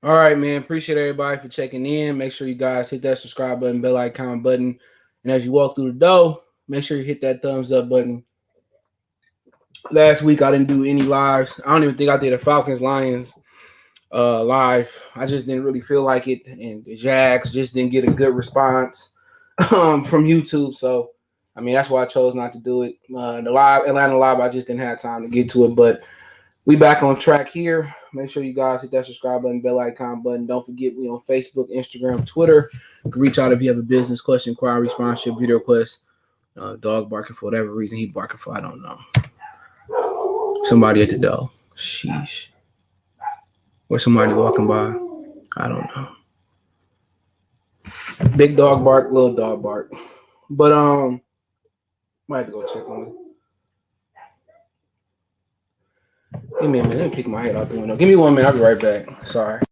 All right, man. Appreciate everybody for checking in. Make sure you guys hit that subscribe button, bell icon button. And as you walk through the door, make sure you hit that thumbs up button. Last week, I didn't do any lives. I don't even think I did a Falcons Lions live. I just didn't really feel like it. And the Jags just didn't get a good response from YouTube. So, I mean, that's why I chose not to do it. The live Atlanta live, I just didn't have time to get to it. But we back on track here. Make sure you guys hit that subscribe button, bell icon button. Don't forget we on Facebook, Instagram, Twitter. You can reach out if you have a business question, inquiry, sponsorship, video request. Dog barking for whatever reason he barking for, I don't know. Somebody at the door. Sheesh. Or somebody walking by. I don't know. Big dog bark, little dog bark. But might have to go check on it. Give me a minute. Let me pick my head out the window. Give me 1 minute. I'll be right back. Sorry.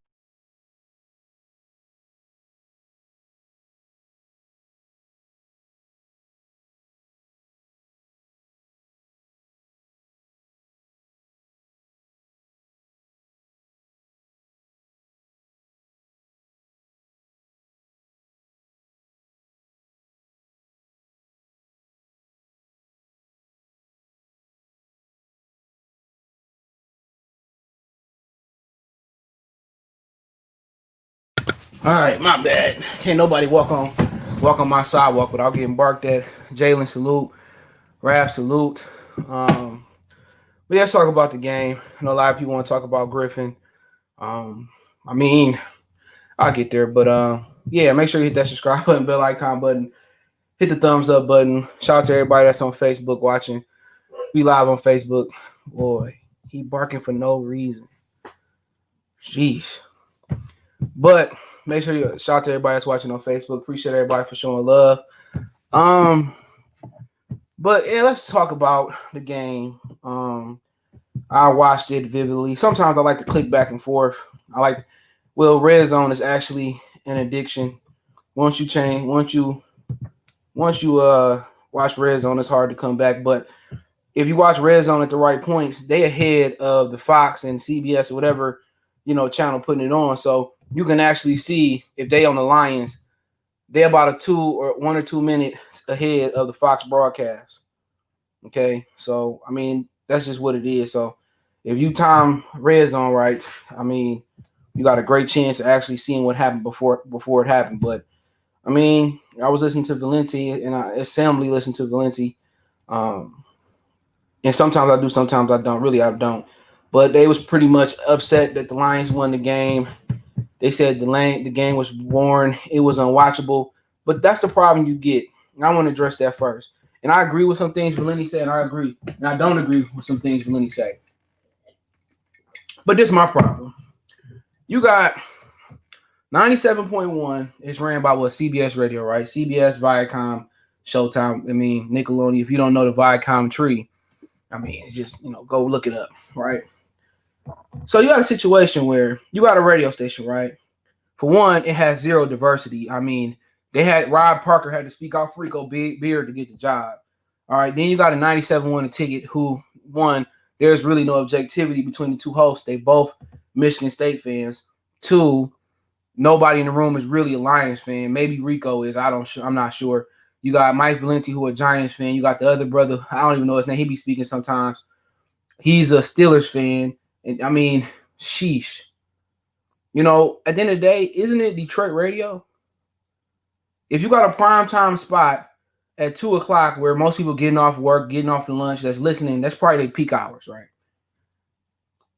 All right, my bad. Can't nobody walk on my sidewalk without getting barked at. Jalen salute, Rap salute. But yeah, let's talk about the game. I know a lot of people want to talk about Griffin. I mean, I'll get there, but yeah, make sure you hit that subscribe button, bell icon button, hit the thumbs up button. Shout out to everybody that's on Facebook watching. We live on Facebook. Boy, he barking for no reason. Jeez. But make sure you shout out to everybody that's watching on Facebook. Appreciate everybody for showing love. But yeah, let's talk about the game. I watched it vividly. Sometimes I like to click back and forth. Red zone is actually an addiction. Once you watch Red Zone, it's hard to come back. But if you watch Red Zone at the right points, they ahead of the Fox and CBS or whatever, channel putting it on. So you can actually see if they on the Lions, they're about a 1 or 2 minutes ahead of the Fox broadcast. Okay, so I mean that's just what it is. So if you time Red Zone right, I mean you got a great chance of actually seeing what happened before it happened. But I mean, I was listening to Valenti and I assembly listen to Valenti. And sometimes I do, sometimes I don't. Really, I don't. But they was pretty much upset that the Lions won the game. They said the game was boring. It was unwatchable. But that's the problem you get. And I want to address that first. And I agree with some things Valenti said, and I agree. And I don't agree with some things Valenti said. But this is my problem. You got 97.1 is ran by CBS Radio, right? CBS, Viacom, Showtime. I mean, Nickelodeon. If you don't know the Viacom tree, I mean, just, go look it up, right? So you got a situation where you got a radio station, right? For one, it has zero diversity. I mean, they had Rob Parker had to speak out Frico Beard to get the job. All right, then you got a 97-1 a ticket who, one, there's really no objectivity between the two hosts. They both Michigan State fans. Two, nobody in the room is really a Lions fan. Maybe Rico is. I'm not sure. You got Mike Valenti, who a Giants fan. You got the other brother. I don't even know his name. He be speaking sometimes. He's a Steelers fan. And I mean, sheesh. At the end of the day, isn't it Detroit radio? If you got a primetime spot at 2 o'clock where most people getting off work, getting off the lunch, that's listening, that's probably their peak hours, right?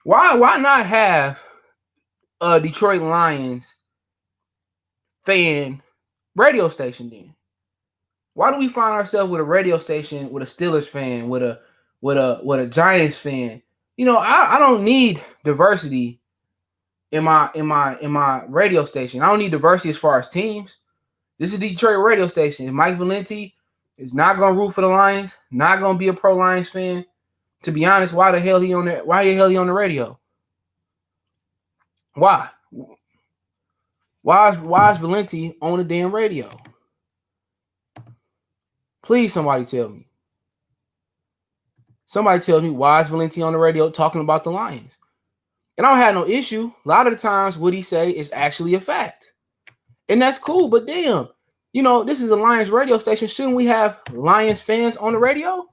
Why not have a Detroit Lions fan radio station then? Why do we find ourselves with a radio station with a Steelers fan, with a Giants fan? I don't need diversity in my radio station. I don't need diversity as far as teams. This is Detroit radio station. If Mike Valenti is not gonna root for the Lions, not gonna be a pro Lions fan, to be honest, why the hell he on there? Why the hell he on the radio? Why? Why is Valenti on the damn radio? Please, somebody tell me. Somebody tell me why is Valenti on the radio talking about the Lions? And I don't have no issue. A lot of the times what he say is actually a fact. And that's cool, but damn, this is a Lions radio station. Shouldn't we have Lions fans on the radio?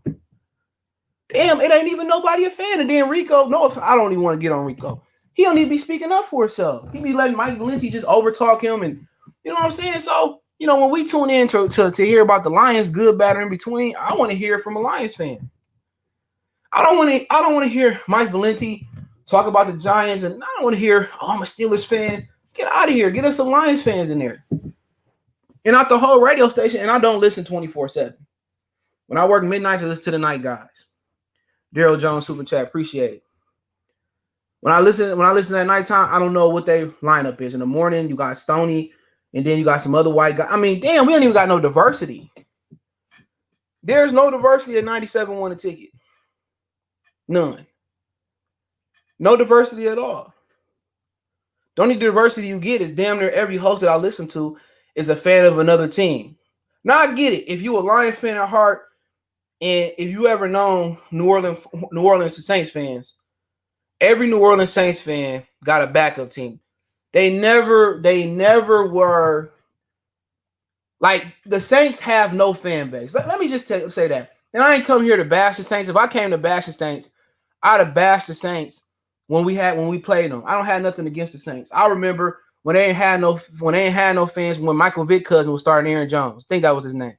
Damn, it ain't even nobody a fan. And then Rico, I don't even want to get on Rico. He don't need to be speaking up for himself. He be letting Mike Valenti just overtalk him, and you know what I'm saying? So, when we tune in to hear about the Lions, good, bad, or in between, I want to hear from a Lions fan. I don't want to hear Mike Valenti talk about the Giants, and I don't want to hear, I'm a Steelers fan. Get out of here. Get us some Lions fans in there. And not the whole radio station, and I don't listen 24/7. When I work midnights, I listen to the night guys. Daryl Jones, super chat, appreciate it. When I listen at nighttime, I don't know what their lineup is. In the morning, you got Stoney, and then you got some other white guys. I mean, damn, we don't even got no diversity. There's no diversity at 97 won a ticket. None. No diversity at all. The only diversity you get is damn near every host that I listen to is a fan of another team. Now I get it. If you a Lions fan at heart, and if you ever known New Orleans Saints fans, every New Orleans Saints fan got a backup team. They never were like the Saints have no fan base. Let me just say that. And I ain't come here to bash the Saints. If I came to bash the Saints, I'd have bashed the Saints when we played them. I don't have nothing against the Saints. I remember when they ain't had no fans when Michael Vick cousin was starting Aaron Jones. I think that was his name.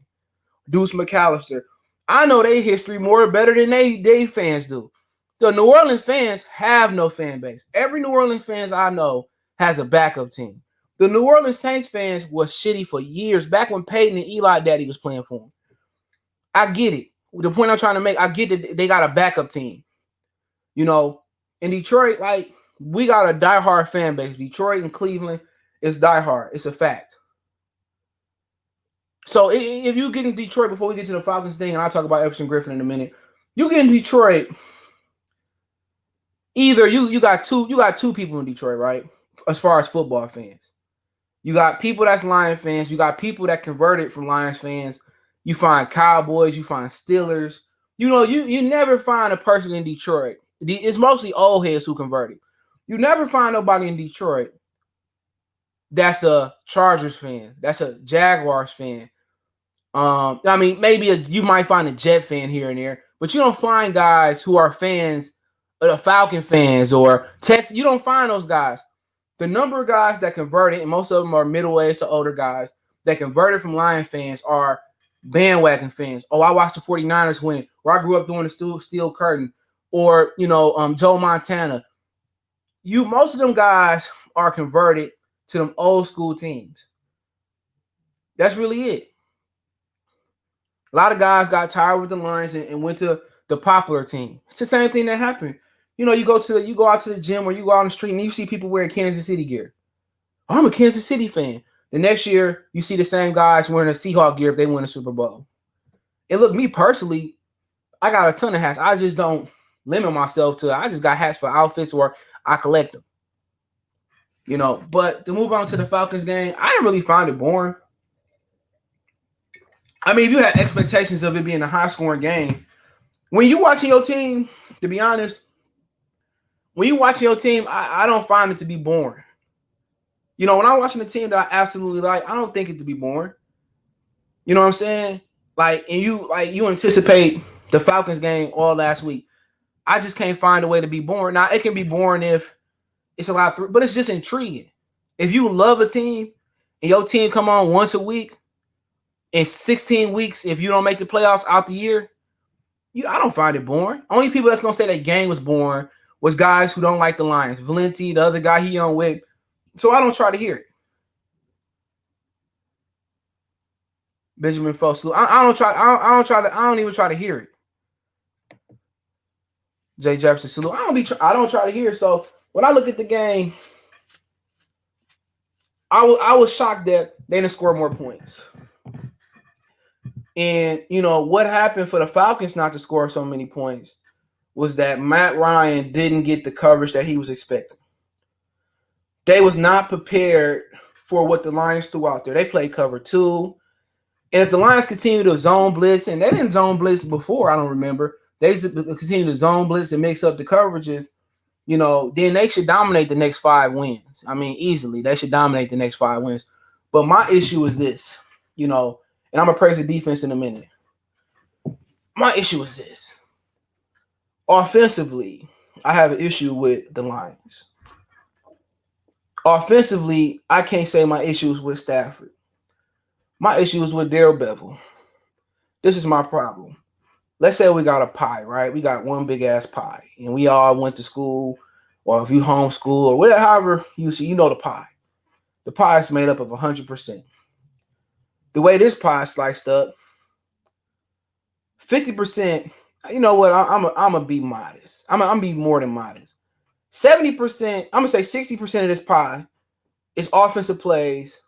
Deuce McAllister. I know their history more better than they fans do. The New Orleans fans have no fan base. Every New Orleans fans I know has a backup team. The New Orleans Saints fans was shitty for years, back when Peyton and Eli Daddy was playing for them. I get it. The point I'm trying to make, I get that they got a backup team. In Detroit, like, we got a diehard fan base. Detroit and Cleveland is diehard. It's a fact. So if you get in Detroit, before we get to the Falcons thing, and I'll talk about Everson Griffin in a minute, you get in Detroit, either you got two people in Detroit, right? As far as football fans. You got people that's Lions fans. You got people that converted from Lions fans. You find Cowboys. You find Steelers. You never find a person in Detroit. It's mostly old heads who converted. You never find nobody in Detroit that's a Chargers fan. That's a Jaguars fan. I mean, maybe you might find a Jet fan here and there, but you don't find guys who are fans, Falcon fans or Texas. You don't find those guys. The number of guys that converted, and most of them are middle-aged to older guys, that converted from Lion fans are bandwagon fans. Oh, I watched the 49ers win, or I grew up during the steel curtain, or, Joe Montana. Most of them guys are converted to them old school teams. That's really it. A lot of guys got tired with the Lions and went to the popular team. It's the same thing that happened. You go out to the gym or you go out on the street and you see people wearing Kansas City gear. Oh, I'm a Kansas City fan. The next year, you see the same guys wearing a Seahawk gear if they win a Super Bowl. And look, me personally, I got a ton of hats. I just don't limit myself to, I just got hats for outfits or I collect them. But to move on to the Falcons game, I didn't really find it boring. I mean, if you had expectations of it being a high-scoring game, when you watching your team, to be honest, when you watching your team, I don't find it to be boring. When I'm watching a team that I absolutely like, I don't think it to be boring. You know what I'm saying? You anticipate the Falcons game all last week. I just can't find a way to be boring. Now, it can be boring if it's a lot, but it's just intriguing. If you love a team and your team come on once a week, in 16 weeks, if you don't make the playoffs out the year, I don't find it boring. Only people that's going to say that game was boring was guys who don't like the Lions. Valenti, the other guy he on with. So I don't try to hear it. Benjamin Folks. I don't even try to hear it. Jay Jefferson salute. I don't try to hear it. So when I look at the game, I was shocked that they didn't score more points. And, what happened for the Falcons not to score so many points was that Matt Ryan didn't get the coverage that he was expecting. They was not prepared for what the Lions threw out there. They played cover 2. And if the Lions continue to zone blitz, and they didn't zone blitz before, I don't remember. They continue to zone blitz and mix up the coverages. then they should dominate the next 5 wins. I mean, easily. They should dominate the next 5 wins. But my issue is this, and I'm going to praise the defense in a minute. My issue is this. Offensively, I have an issue with the Lions. Offensively, I can't say my issue is with Stafford. My issue is with Darrell Bevel. This is my problem. Let's say we got a pie, right? We got one big ass pie, and we all went to school, or if you homeschool, or whatever, however you see, the pie. The pie is made up of 100%. The way this pie is sliced up, 50%. You know what? I'm gonna be modest. I'm gonna be more than modest. 70%. I'm gonna say 60% of this pie is offensive plays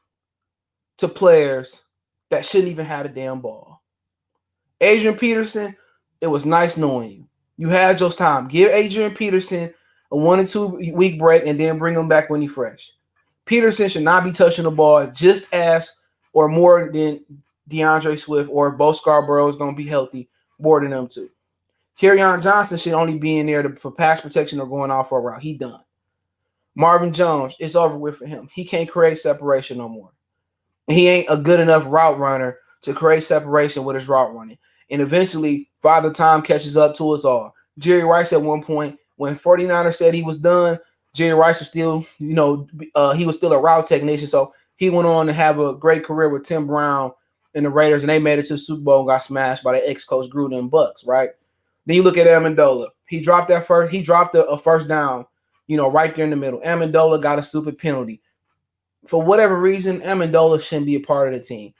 to players that shouldn't even have a damn ball. Adrian Peterson, it was nice knowing you. You had your time. Give Adrian Peterson a 1 or 2 week break and then bring him back when he's fresh. Peterson should not be touching the ball just as or more than DeAndre Swift or Bo Scarborough is going to be healthy more than them two. Kerryon Johnson should only be in there for pass protection or going off for a route. He done. Marvin Jones, it's over with for him. He can't create separation no more. And he ain't a good enough route runner to create separation with his route running. And eventually, Father Time catches up to us all. Jerry Rice at one point, when 49ers said he was done, Jerry Rice was still, he was still a route technician. So he went on to have a great career with Tim Brown and the Raiders, and they made it to the Super Bowl and got smashed by the ex-coach Gruden and Bucks, right? Then you look at Amendola. He dropped a first down, right there in the middle. Amendola got a stupid penalty. For whatever reason, Amendola shouldn't be a part of the team.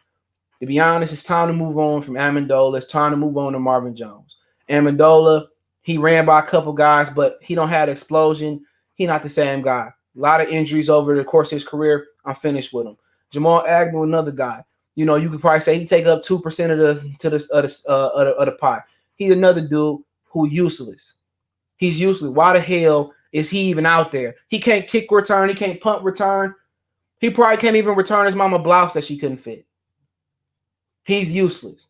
To be honest, it's time to move on from Amendola. It's time to move on to Marvin Jones. Amendola, he ran by a couple guys, but he don't have explosion. He not the same guy. A lot of injuries over the course of his career. I'm finished with him. Jamal Agnew, another guy. You could probably say he take up 2% of the pie. He's another dude who useless. He's useless. Why the hell is he even out there? He can't kick return. He can't punt return. He probably can't even return his mama blouse that she couldn't fit. He's useless.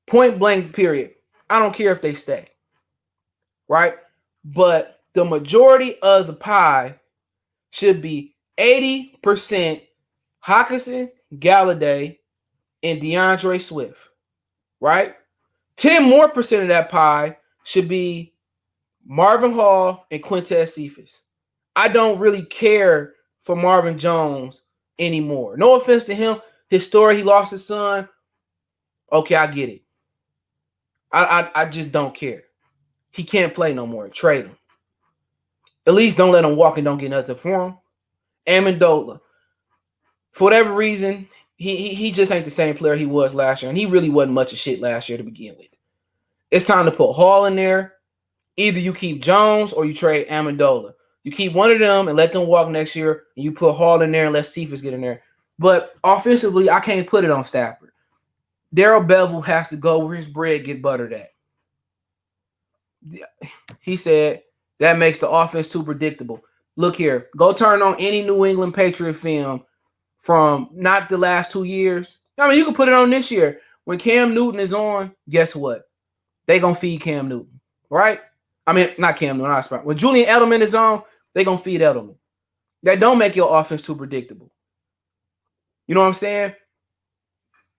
Point blank, period. I don't care if they stay. Right? But the majority of the pie should be 80% Hockenson, Galladay, and DeAndre Swift. Right? 10% more of that pie should be Marvin Hall and Quintez Cephas. I don't really care for Marvin Jones anymore. No offense to him. His story, he lost his son. Okay, I get it. I just don't care. He can't play no more. Trade him. At least don't let him walk and don't get nothing for him. Amendola. For whatever reason, he just ain't the same player he was last year. And he really wasn't much of shit last year to begin with. It's time to put Hall in there. Either you keep Jones or you trade Amendola. You keep one of them and let them walk next year. And you put Hall in there and let Cephas get in there. But offensively, I can't put it on Stafford. Darrell Bevel has to go where his bread get buttered at. He said that makes the offense too predictable. Look here. Go turn on any New England Patriot film from not the last 2 years. I mean, you can put it on this year. When Cam Newton is on, guess what? They going to feed Cam Newton, right? I mean, not Cam Newton. When Julian Edelman is on, they going to feed Edelman. That don't make your offense too predictable. You know what I'm saying?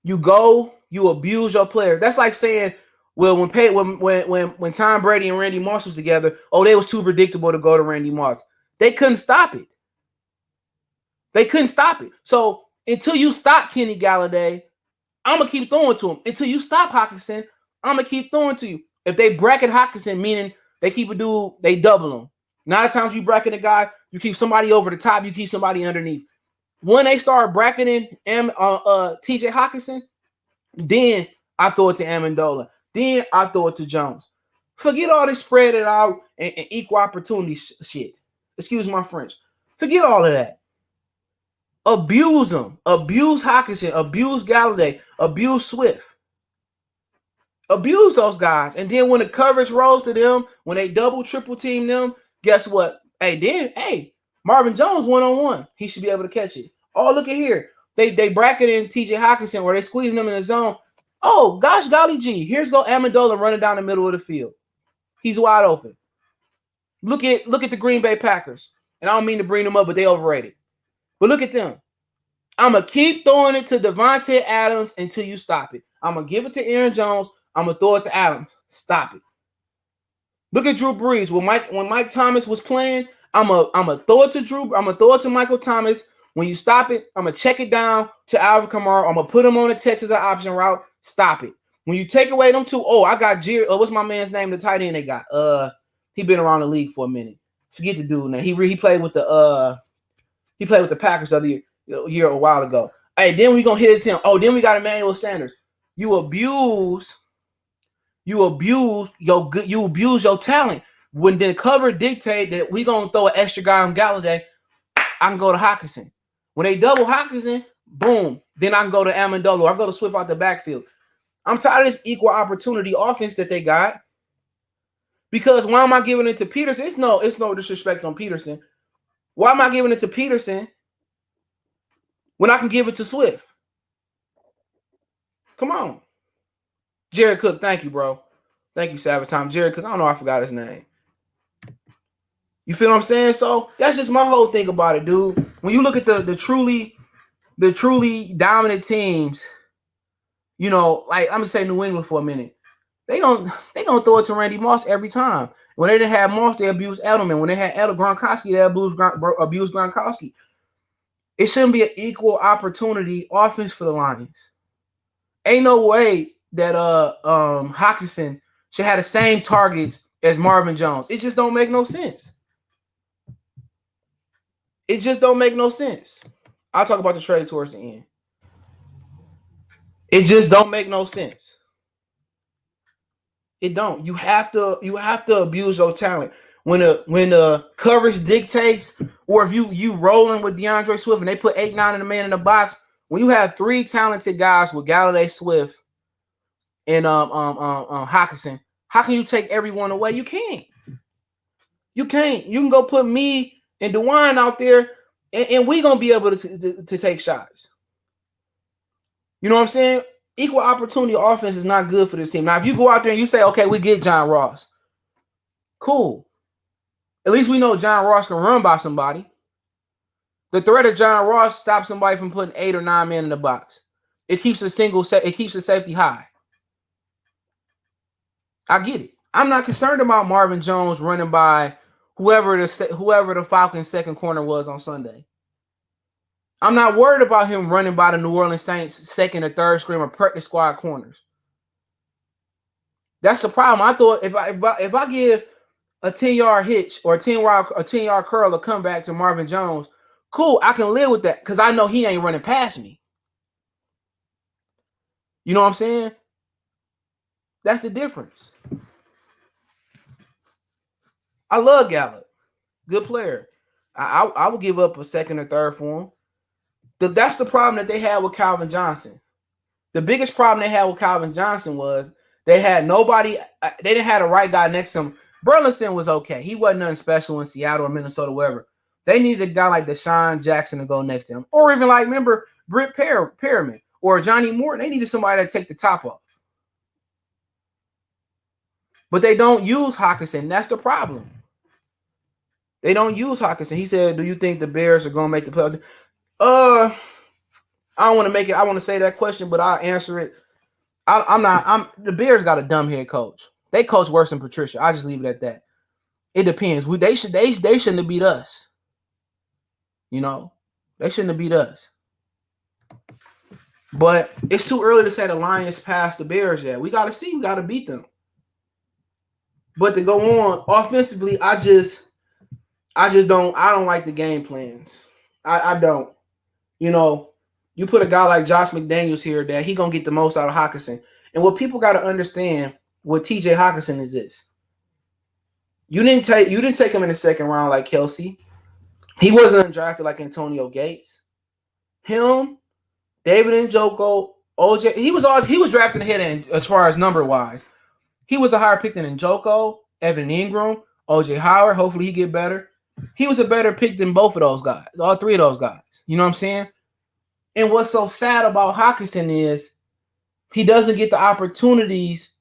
You go, you abuse your player. That's like saying, well, when Tom Brady and Randy Moss was together, they was too predictable to go to Randy Moss. They couldn't stop it. So until you stop Kenny Galladay, I'm going to keep throwing to him. Until you stop Hockenson, I'm going to keep throwing to you. If they bracket Hockenson, meaning they keep a dude, they double him. 9 times you bracket a guy, you keep somebody over the top, you keep somebody underneath. When they start bracketing TJ Hockenson, then I throw it to Amendola. Then I throw it to Jones. Forget all this spread it out and equal opportunity shit. Excuse my French. Forget all of that. Abuse them. Abuse Hockenson. Abuse Galladay. Abuse Swift. Abuse those guys. And then when the coverage rolls to them, when they double, triple team them, guess what? Hey, Marvin Jones one-on-one. He should be able to catch it. Oh, look at here. They bracket in TJ Hockenson or they squeezing him in the zone. Oh, gosh, golly gee. Here's go Amendola running down the middle of the field. He's wide open. Look at the Green Bay Packers. And I don't mean to bring them up, but they overrated. But look at them. I'm going to keep throwing it to Devontae Adams until you stop it. I'm going to give it to Aaron Jones. I'm going to throw it to Adams. Stop it. Look at Drew Brees. When Mike Thomas was playing, I'm gonna throw it to Drew. I'm going to throw it to Michael Thomas. When you stop it, I'm going to check it down to Alvin Kamara. I'm going to put him on the Texas option route. Stop it. When you take away them two, I got Jerry. What's my man's name? The tight end they got. He been around the league for a minute. Forget the dude now. He played with the Packers the other year a while ago. Hey, then we gonna hit it to him. Then we got Emmanuel Sanders. You abuse your talent. When the cover dictate that we gonna throw an extra guy on Galladay, I can go to Hockenson. When they double Hockenson, boom. Then I can go to Amendola. I go to Swift out the backfield. I'm tired of this equal opportunity offense that they got. Because why am I giving it to Peterson? It's no disrespect on Peterson. Why am I giving it to Peterson when I can give it to Swift? Come on. Jared Cook, thank you, bro. Thank you, Sabatime. Jared Cook, I don't know, I forgot his name. You feel what I'm saying? So that's just my whole thing about it, dude. When you look at the truly dominant teams, like I'm gonna say New England for a minute. They gonna throw it to Randy Moss every time. When they didn't have Moss, they abused Edelman. When they had Gronkowski, they abused Gronkowski. It shouldn't be an equal opportunity offense for the Lions. Ain't no way that Hockenson should have the same targets as Marvin Jones. It just don't make no sense. It just don't make no sense. I'll talk about the trade towards the end. It just don't make no sense. It don't. You have to abuse your talent. When the coverage dictates, or if you rolling with DeAndre Swift and they put 8-9 in the man in the box, when you have three talented guys with Galladay, Swift, and Hockenson, how can you take everyone away? You can't. You can't. You can go put me and DeWine out there, and we gonna be able to take shots. You know what I'm saying? Equal opportunity offense is not good for this team. Now, if you go out there and you say, okay, we get John Ross, cool. At least we know John Ross can run by somebody. The threat of John Ross stops somebody from putting 8 or 9 men in the box. It keeps the safety high. I get it. I'm not concerned about Marvin Jones running by whoever the Falcons' second corner was on Sunday. I'm not worried about him running by the New Orleans Saints' second or third string or practice squad corners. That's the problem. I thought if I give a 10-yard hitch or a 10-yard curl or comeback to Marvin Jones, cool, I can live with that because I know he ain't running past me. You know what I'm saying? That's the difference. I love Gallup. Good player. I would give up a second or third for him. That's the problem that they had with Calvin Johnson. The biggest problem they had with Calvin Johnson was they had nobody. They didn't have the right guy next to him. Burleson was okay. He wasn't nothing special in Seattle or Minnesota, wherever. They needed a guy like Deshaun Jackson to go next to him. Or even remember, Britt Perriman or Johnny Morton. They needed somebody to take the top off. But they don't use Hockenson. That's the problem. They don't use Hockenson. He said, do you think the Bears are going to make the playoffs? I don't want to make it. I want to say that question, but I'll answer it. The Bears got a dumb head coach. They coach worse than Patricia. I just leave it at that. It depends. They shouldn't have beat us. They shouldn't have beat us. But it's too early to say the Lions passed the Bears yet. We got to see. We got to beat them. But to go on offensively, I don't like the game plans. I don't. You put a guy like Josh McDaniels here that he gonna get the most out of Hockenson. And what people got to understand with TJ Hockenson is this: you didn't take him in the second round like Kelsey. He wasn't undrafted like Antonio Gates. Him, David Njoku, OJ. He was drafted ahead as far as number wise. He was a higher pick than Njoku, Evan Ingram, OJ Howard. Hopefully he get better. He was a better pick than both of those guys, all three of those guys. You know what I'm saying? And what's so sad about Hockenson is he doesn't get the opportunities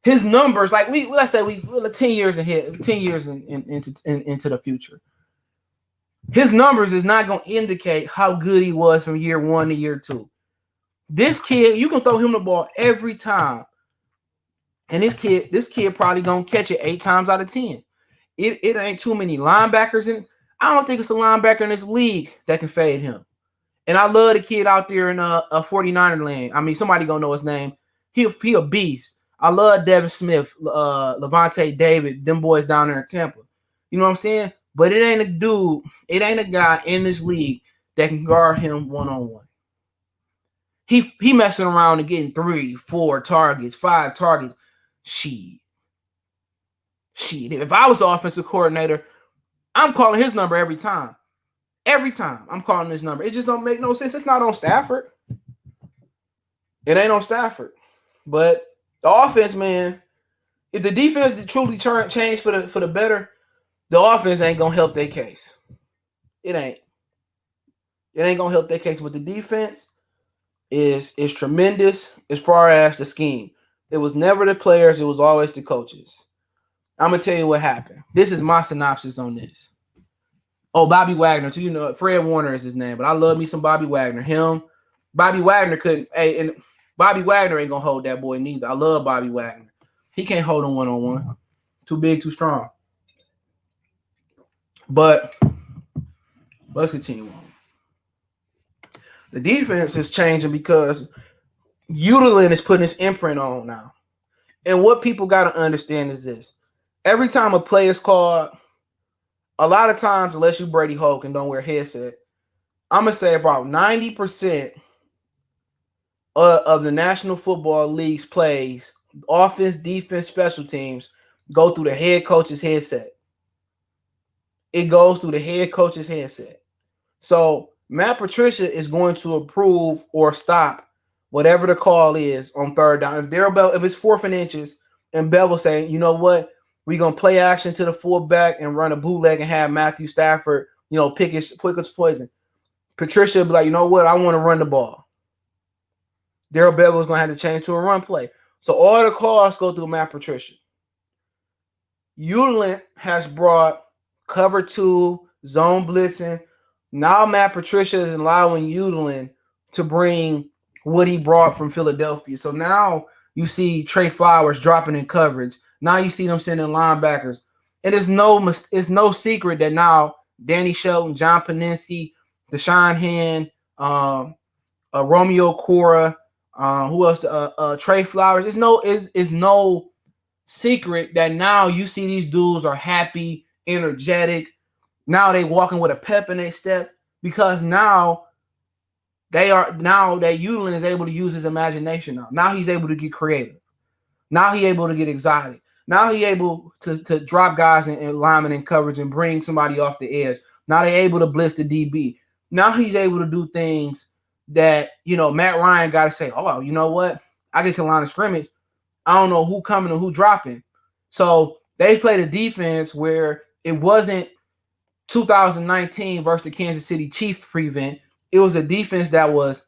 his numbers, like let's say we 10 years ahead, 10 years into the future. His numbers is not going to indicate how good he was from year 1 to year 2. This kid, you can throw him the ball every time, and this kid probably going to catch it 8 times out of 10. It ain't too many linebackers in. I don't think it's a linebacker in this league that can fade him. And I love the kid out there in a 49er lane. I mean, somebody gonna know his name. He a beast. I love Devin Smith, Levante David, them boys down there in Tampa. You know what I'm saying? But it ain't a dude. It ain't a guy in this league that can guard him one-on-one. He messing around and getting 3, 4 targets, 5 targets. Shit. If I was the offensive coordinator, I'm calling his number every time. Every time I'm calling this number. It just don't make no sense. It's not on Stafford. It ain't on Stafford. But the offense, man, if the defense truly change for the better, the offense ain't gonna help their case. It ain't. It ain't gonna help their case. But the defense is tremendous as far as the scheme. It was never the players, it was always the coaches. I'm gonna tell you what happened. This is my synopsis on this. Oh, Bobby Wagner, too. You know, Fred Warner is his name, but I love me some Bobby Wagner. Bobby Wagner couldn't. Hey, and Bobby Wagner ain't gonna hold that boy neither. I love Bobby Wagner. He can't hold him one-on-one. Too big, too strong. But let's continue on. The defense is changing because Udelin is putting his imprint on now. And what people got to understand is this. Every time a play is called, a lot of times, unless you Brady Hoke and don't wear a headset, I'm going to say about 90% of the National Football League's plays, offense, defense, special teams, go through the head coach's headset. It goes through the head coach's headset. So Matt Patricia is going to approve or stop whatever the call is on third down. If it's 4th and inches, and Bell will say, you know what? We're going to play action to the fullback and run a bootleg and have Matthew Stafford, pick his poison. Patricia will be like, you know what? I want to run the ball. Darrell Bell was going to have to change to a run play. So all the calls go through Matt Patricia. Udelin has brought cover 2, zone blitzing. Now Matt Patricia is allowing Udelin to bring what he brought from Philadelphia. So now you see Trey Flowers dropping in coverage. Now you see them sending linebackers. And it's no secret that now Danny Shelton, John Peninsky, Deshaun Hand, Romeo Cora, who else? Trey Flowers. It's no secret that now you see these dudes are happy, energetic. Now they walking with a pep in their step because now that Udelin is able to use his imagination now. Now he's able to get creative. Now he's able to get exotic. Now he's able to drop guys in linemen in coverage and bring somebody off the edge. Now they're able to blitz the DB. Now he's able to do things that, Matt Ryan got to say, oh, you know what? I get to the line of scrimmage. I don't know who coming or who dropping. So they played a defense where it wasn't 2019 versus the Kansas City Chiefs prevent. It was a defense that was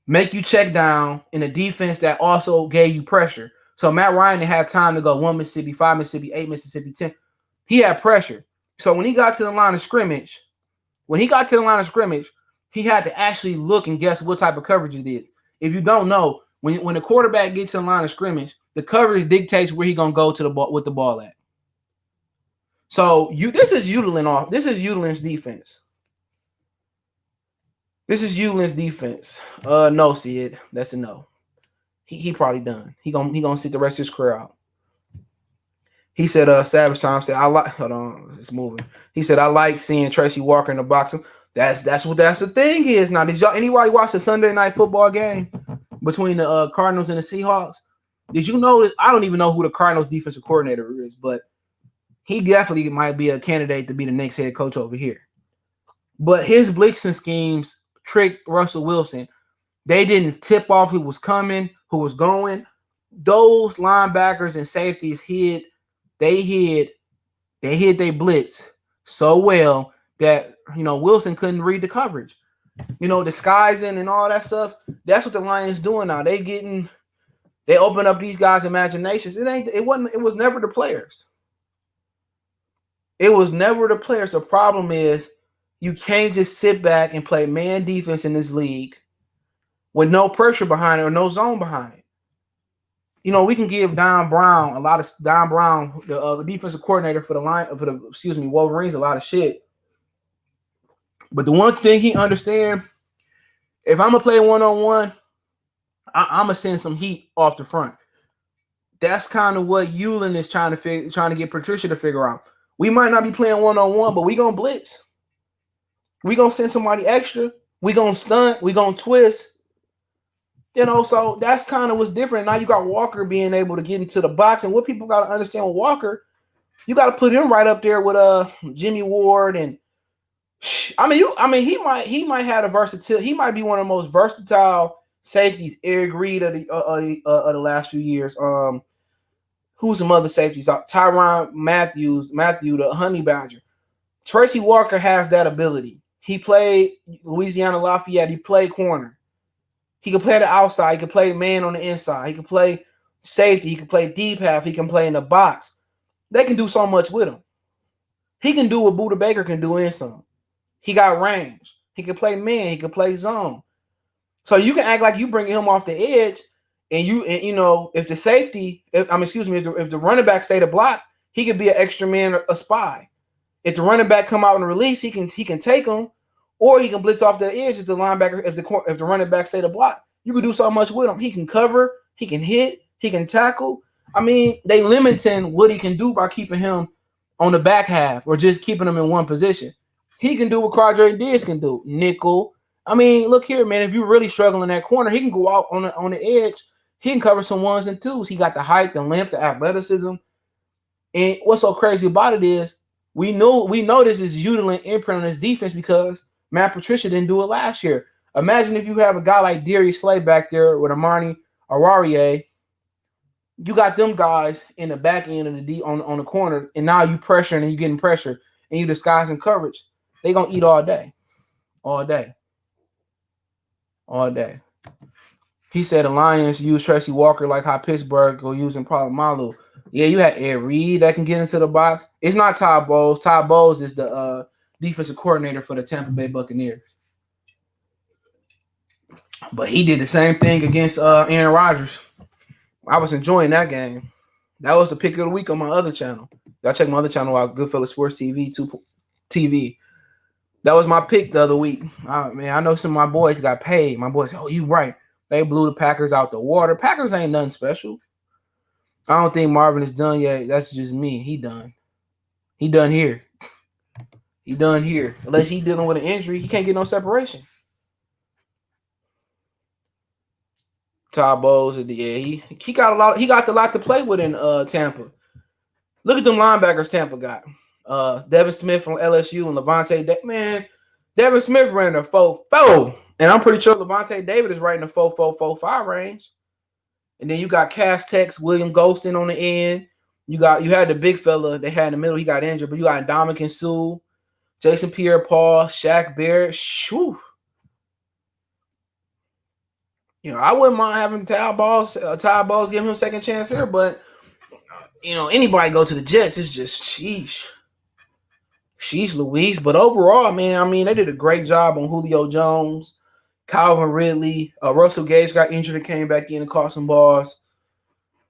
make you check down and a defense that also gave you pressure. So Matt Ryan had time to go 1 Mississippi, 5 Mississippi, 8 Mississippi, 10. He had pressure. So when he got to the line of scrimmage, he had to actually look and guess what type of coverage it is. If you don't know, when the quarterback gets to the line of scrimmage, the coverage dictates where he's gonna go to the ball with the ball at. So this is Udelin This is Udelin's defense. This is Udelin's defense. No, Sid. That's a no. He probably done. He gonna sit the rest of his career out. He said, Savage Time said, hold on, it's moving. He said, I like seeing Tracy Walker in the box. That's the thing is. Now, did anybody watch the Sunday night football game between the Cardinals and the Seahawks? Did you know? I don't even know who the Cardinals defensive coordinator is, but he definitely might be a candidate to be the next head coach over here. But his blitzing schemes tricked Russell Wilson. They didn't tip off who was coming, who was going. Those linebackers and safeties hid their blitz so well that Wilson couldn't read the coverage. Disguising and all that stuff. That's what the Lions doing now. They getting They open up these guys' imaginations. It was never the players. It was never the players. The problem is you can't just sit back and play man defense in this league with no pressure behind it or no zone behind it. You know, we can give Don Brown, the defensive coordinator for the Wolverines, a lot of shit. But the one thing he understands, if I'm gonna play 1-on-1, I'm gonna send some heat off the front. That's kind of what Hewlin is trying to get Patricia to figure out. We might not be playing 1-on-1, but we gonna blitz. We gonna send somebody extra. We gonna stunt. We gonna twist. You know, so that's kind of what's different. Now you got Walker being able to get into the box, and what people got to understand with Walker, you got to put him right up there with Jimmy Ward, and he might have a versatility. He might be one of the most versatile safeties Eric Reed of the last few years. Who's some other safeties? Tyrann Matthew, the Honey Badger. Tracy Walker has that ability. He played Louisiana Lafayette. He played corner. He can play the outside. He can play man on the inside. He can play safety. He can play deep half. He can play in the box. They can do so much with him. He can do what Buda Baker can do in some. He got range. He can play man. He can play zone. So you can act like you bringing him off the edge, and you know, if the running back stay to block, he could be an extra man, a spy. If the running back come out and release, he can take him. Or he can blitz off the edge if the linebacker, if the running back stay to block. You can do so much with him. He can cover, he can hit, he can tackle. I mean, they limiting what he can do by keeping him on the back half or just keeping him in one position. He can do what Quadre Diggs can do, nickel. I mean, look here, man. If you're really struggling in that corner, he can go out on the edge. He can cover some ones and twos. He got the height, the length, the athleticism. And what's so crazy about it is we know this is Hewlin imprint on his defense because Matt Patricia didn't do it last year. Imagine if you have a guy like Darius Slay back there with Amani Ararie. You got them guys in the back end of the on the corner, and now you pressuring and you getting pressure and you disguising coverage. They gonna eat all day. All day. All day. He said the Lions use Tracy Walker like how Pittsburgh go using Palomalu. Yeah, you had Ed Reed that can get into the box. It's not Todd Bowles. Todd Bowles is the defensive coordinator for the Tampa Bay Buccaneers. But he did the same thing against Aaron Rodgers. I was enjoying that game. That was the pick of the week on my other channel. Y'all check my other channel out, Goodfellas Sports TV. That was my pick the other week. Man, I know some of my boys got paid. My boys said, oh, you right. They blew the Packers out the water. Packers ain't nothing special. I don't think Marvin is done yet. That's just me. He done. He done here. He done here. Unless he dealing with an injury, he can't get no separation. Todd Bowles, yeah, he got a lot. He got a lot to play with in Tampa. Look at them linebackers Tampa got. Devin Smith from LSU and Levante. Man, Devin Smith ran a 4.4, and I'm pretty sure Levante David is right in the 4.4-4.5 range. And then you got Cass Tex, William Golston on the end. You had the big fella they had in the middle. He got injured, but you got Ndamukong Suh, Jason Pierre-Paul, Shaq Barrett. Shoo. You know, I wouldn't mind having Ty Balls give him a second chance here, but you know, anybody go to the Jets, it's just sheesh Louise. But overall, man, I mean, they did a great job on Julio Jones, Calvin Ridley. Russell Gage got injured and came back in and caught some balls.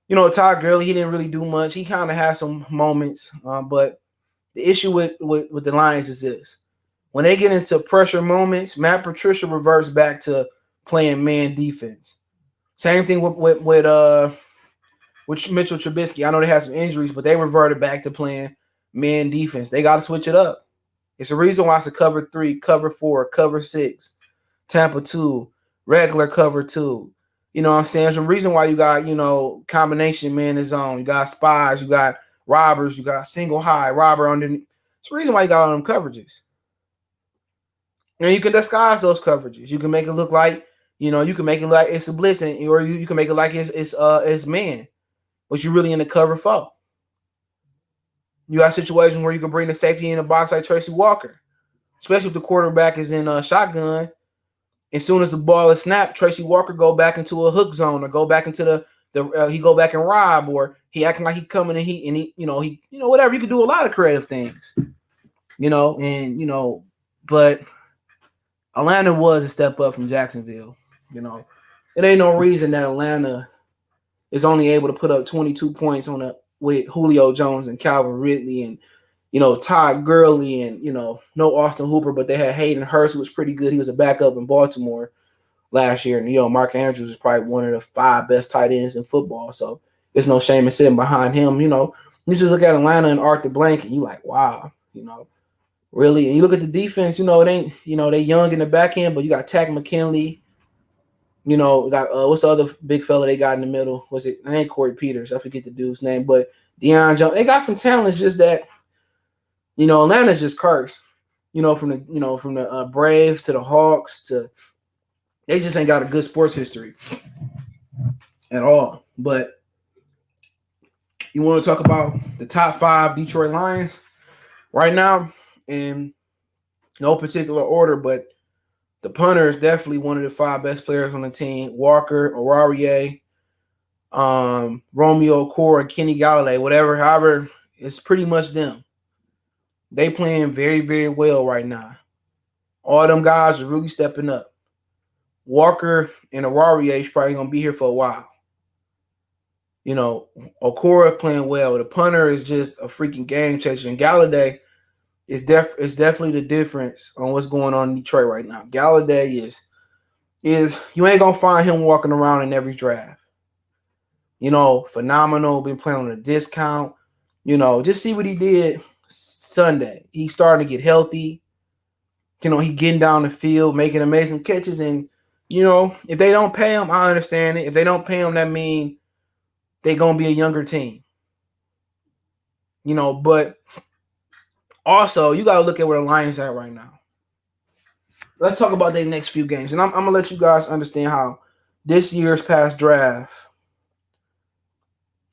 You know, Todd Gurley, he didn't really do much. He kind of had some moments, but the issue with the Lions is this: when they get into pressure moments, Matt Patricia reverts back to playing man defense. Same thing with Mitchell Trubisky. I know they had some injuries, but they reverted back to playing man defense. They got to switch it up. It's a reason why it's a cover 3, cover 4, cover 6, Tampa 2, regular cover 2. You know what I'm saying? There's a reason why you got, you know, combination man in zone. You got spies, you got robbers, you got single high, robber underneath. It's the reason why you got all them coverages. And you can disguise those coverages. You can make it look like, you know, you can make it like it's a blitz, or you can make it like it's man, but you're really in the cover 4. You got situations where you can bring the safety in the box like Tracy Walker, especially if the quarterback is in a shotgun. As soon as the ball is snapped, Tracy Walker go back into a hook zone or go back into he go back and rob, or he acting like he coming and he whatever. You could do a lot of creative things, but Atlanta was a step up from Jacksonville. It ain't no reason that Atlanta is only able to put up 22 points with Julio Jones and Calvin Ridley and Todd Gurley and no Austin Hooper, but they had Hayden Hurst, who was pretty good. He was a backup in Baltimore last year, and Mark Andrews is probably one of the 5 best tight ends in football. So there's no shame in sitting behind him. You just look at Atlanta and Arthur Blank, and you like, wow, really. And you look at the defense, it ain't, they young in the back end, but you got Tack McKinley. We got what's the other big fella they got in the middle? Was it? I ain't Corey Peters. I forget the dude's name, but Deion Jones. They got some talent. Just that, Atlanta's just cursed. From the Braves to the Hawks to, they just ain't got a good sports history at all. But you want to talk about the top 5 Detroit Lions right now in no particular order, but the punter is definitely one of the 5 best players on the team. Walker, Aurarie, Romeo Core, and Kenny Galladay, however, it's pretty much them. They playing very, very well right now. All them guys are really stepping up. Walker and Aurarie is probably going to be here for a while. Okora playing well. The punter is just a freaking game changer. And Galladay is definitely the difference on what's going on in Detroit right now. Galladay is you ain't going to find him walking around in every draft. Phenomenal. Been playing on a discount. Just see what he did Sunday. He's starting to get healthy. He getting down the field, making amazing catches. And, if they don't pay him, I understand it. If they don't pay him, that means they're going to be a younger team. But also, you got to look at where the Lions are at right now. Let's talk about their next few games. And I'm going to let you guys understand how this year's past draft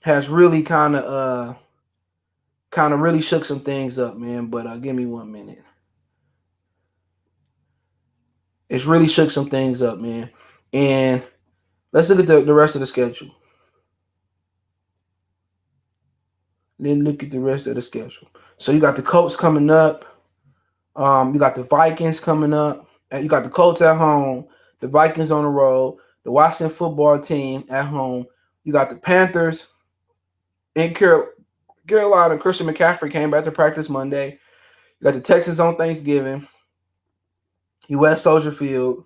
has really kind of really shook some things up, man. But give me 1 minute. It's really shook some things up, man. And let's look at the rest of the schedule. So you got the Colts coming up. You got the Vikings coming up. You got the Colts at home. The Vikings on the road. The Washington football team at home. You got the Panthers in Carolina. Christian McCaffrey came back to practice Monday. You got the Texans on Thanksgiving. You at Soldier Field.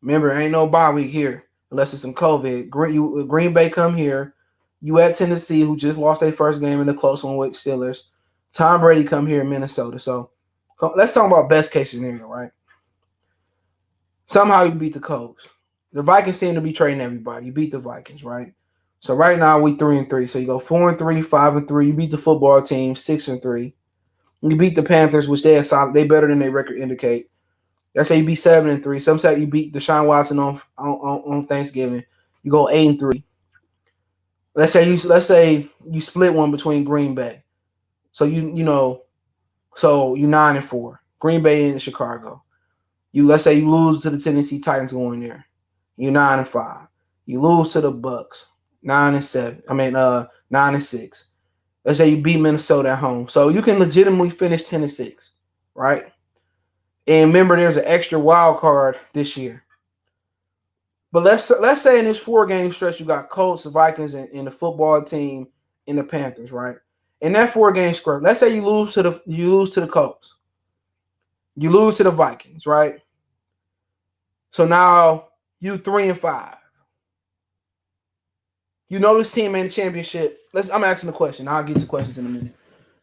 Remember, ain't no bye week here unless it's some COVID. Green Bay come here. You at Tennessee, who just lost their first game in the close one with Steelers. Tom Brady come here in Minnesota. So let's talk about best case scenario, right? Somehow you beat the Colts. The Vikings seem to be trading everybody. You beat the Vikings, right? So right now we 3-3. So you go 4-3, 5-3. You beat the football team 6-3. You beat the Panthers, which they better than their record indicate. Let's say you beat 7-3. Some say you beat Deshaun Watson on Thanksgiving. You go 8-3. Let's say you split one between Green Bay. So you 9-4. Green Bay and Chicago. Let's say you lose to the Tennessee Titans going there. You're 9-5. You lose to the Bucks. 9-7. 9-6. Let's say you beat Minnesota at home. So you can legitimately finish 10-6, right? And remember, there's an extra wild card this year. But let's say in this 4-game stretch, you got Colts, the Vikings, and the football team and the Panthers, right? In that 4-game stretch, let's say you lose to the Colts. You lose to the Vikings, right? So now you 3-5. This team ain't a championship. I'm asking the question. I'll get to questions in a minute.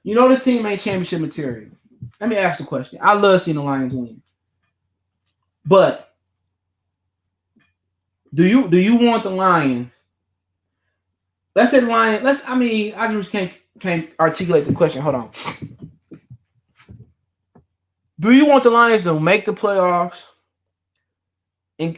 This team ain't championship material. Let me ask the question. I love seeing the Lions win. But do you want the Lions? Let's say the Lions. I just can't articulate the question. Hold on. Do you want the Lions to make the playoffs and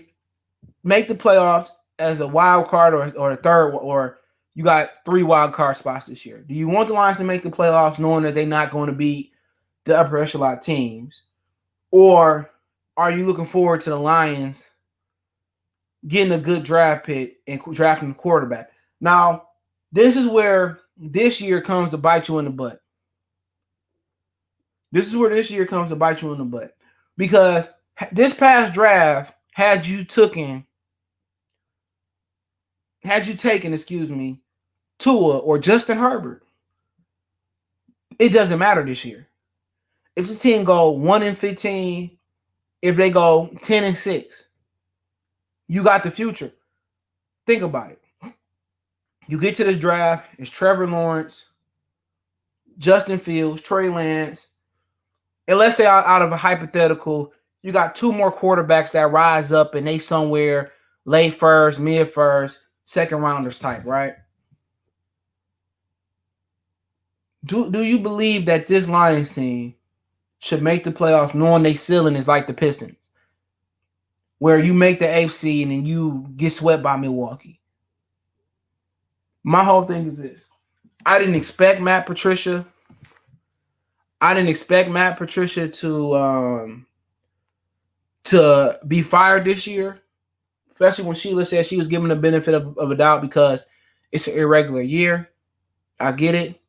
make the playoffs as a wild card or a third, or you got 3 wild card spots this year? Do you want the Lions to make the playoffs knowing that they're not going to beat the upper echelon teams? Or are you looking forward to the Lions getting a good draft pick and drafting the quarterback? Now, this is where this year comes to bite you in the butt. This is where this year comes to bite you in the butt. Because this past draft, had you taken, Tua or Justin Herbert, it doesn't matter this year. If the team go 1-15, if they go 10-6, you got the future. Think about it. You get to this draft, it's Trevor Lawrence, Justin Fields, Trey Lance, and let's say out of a hypothetical, you got two more quarterbacks that rise up and they somewhere late first, mid first, second rounders type, right? Do you believe that this Lions team should make the playoffs knowing they ceiling is like the Pistons, where you make the AFC and then you get swept by Milwaukee? My whole thing is this. I didn't expect Matt Patricia to be fired this year, especially when Sheila said she was given the benefit of a doubt because it's an irregular year. I get it.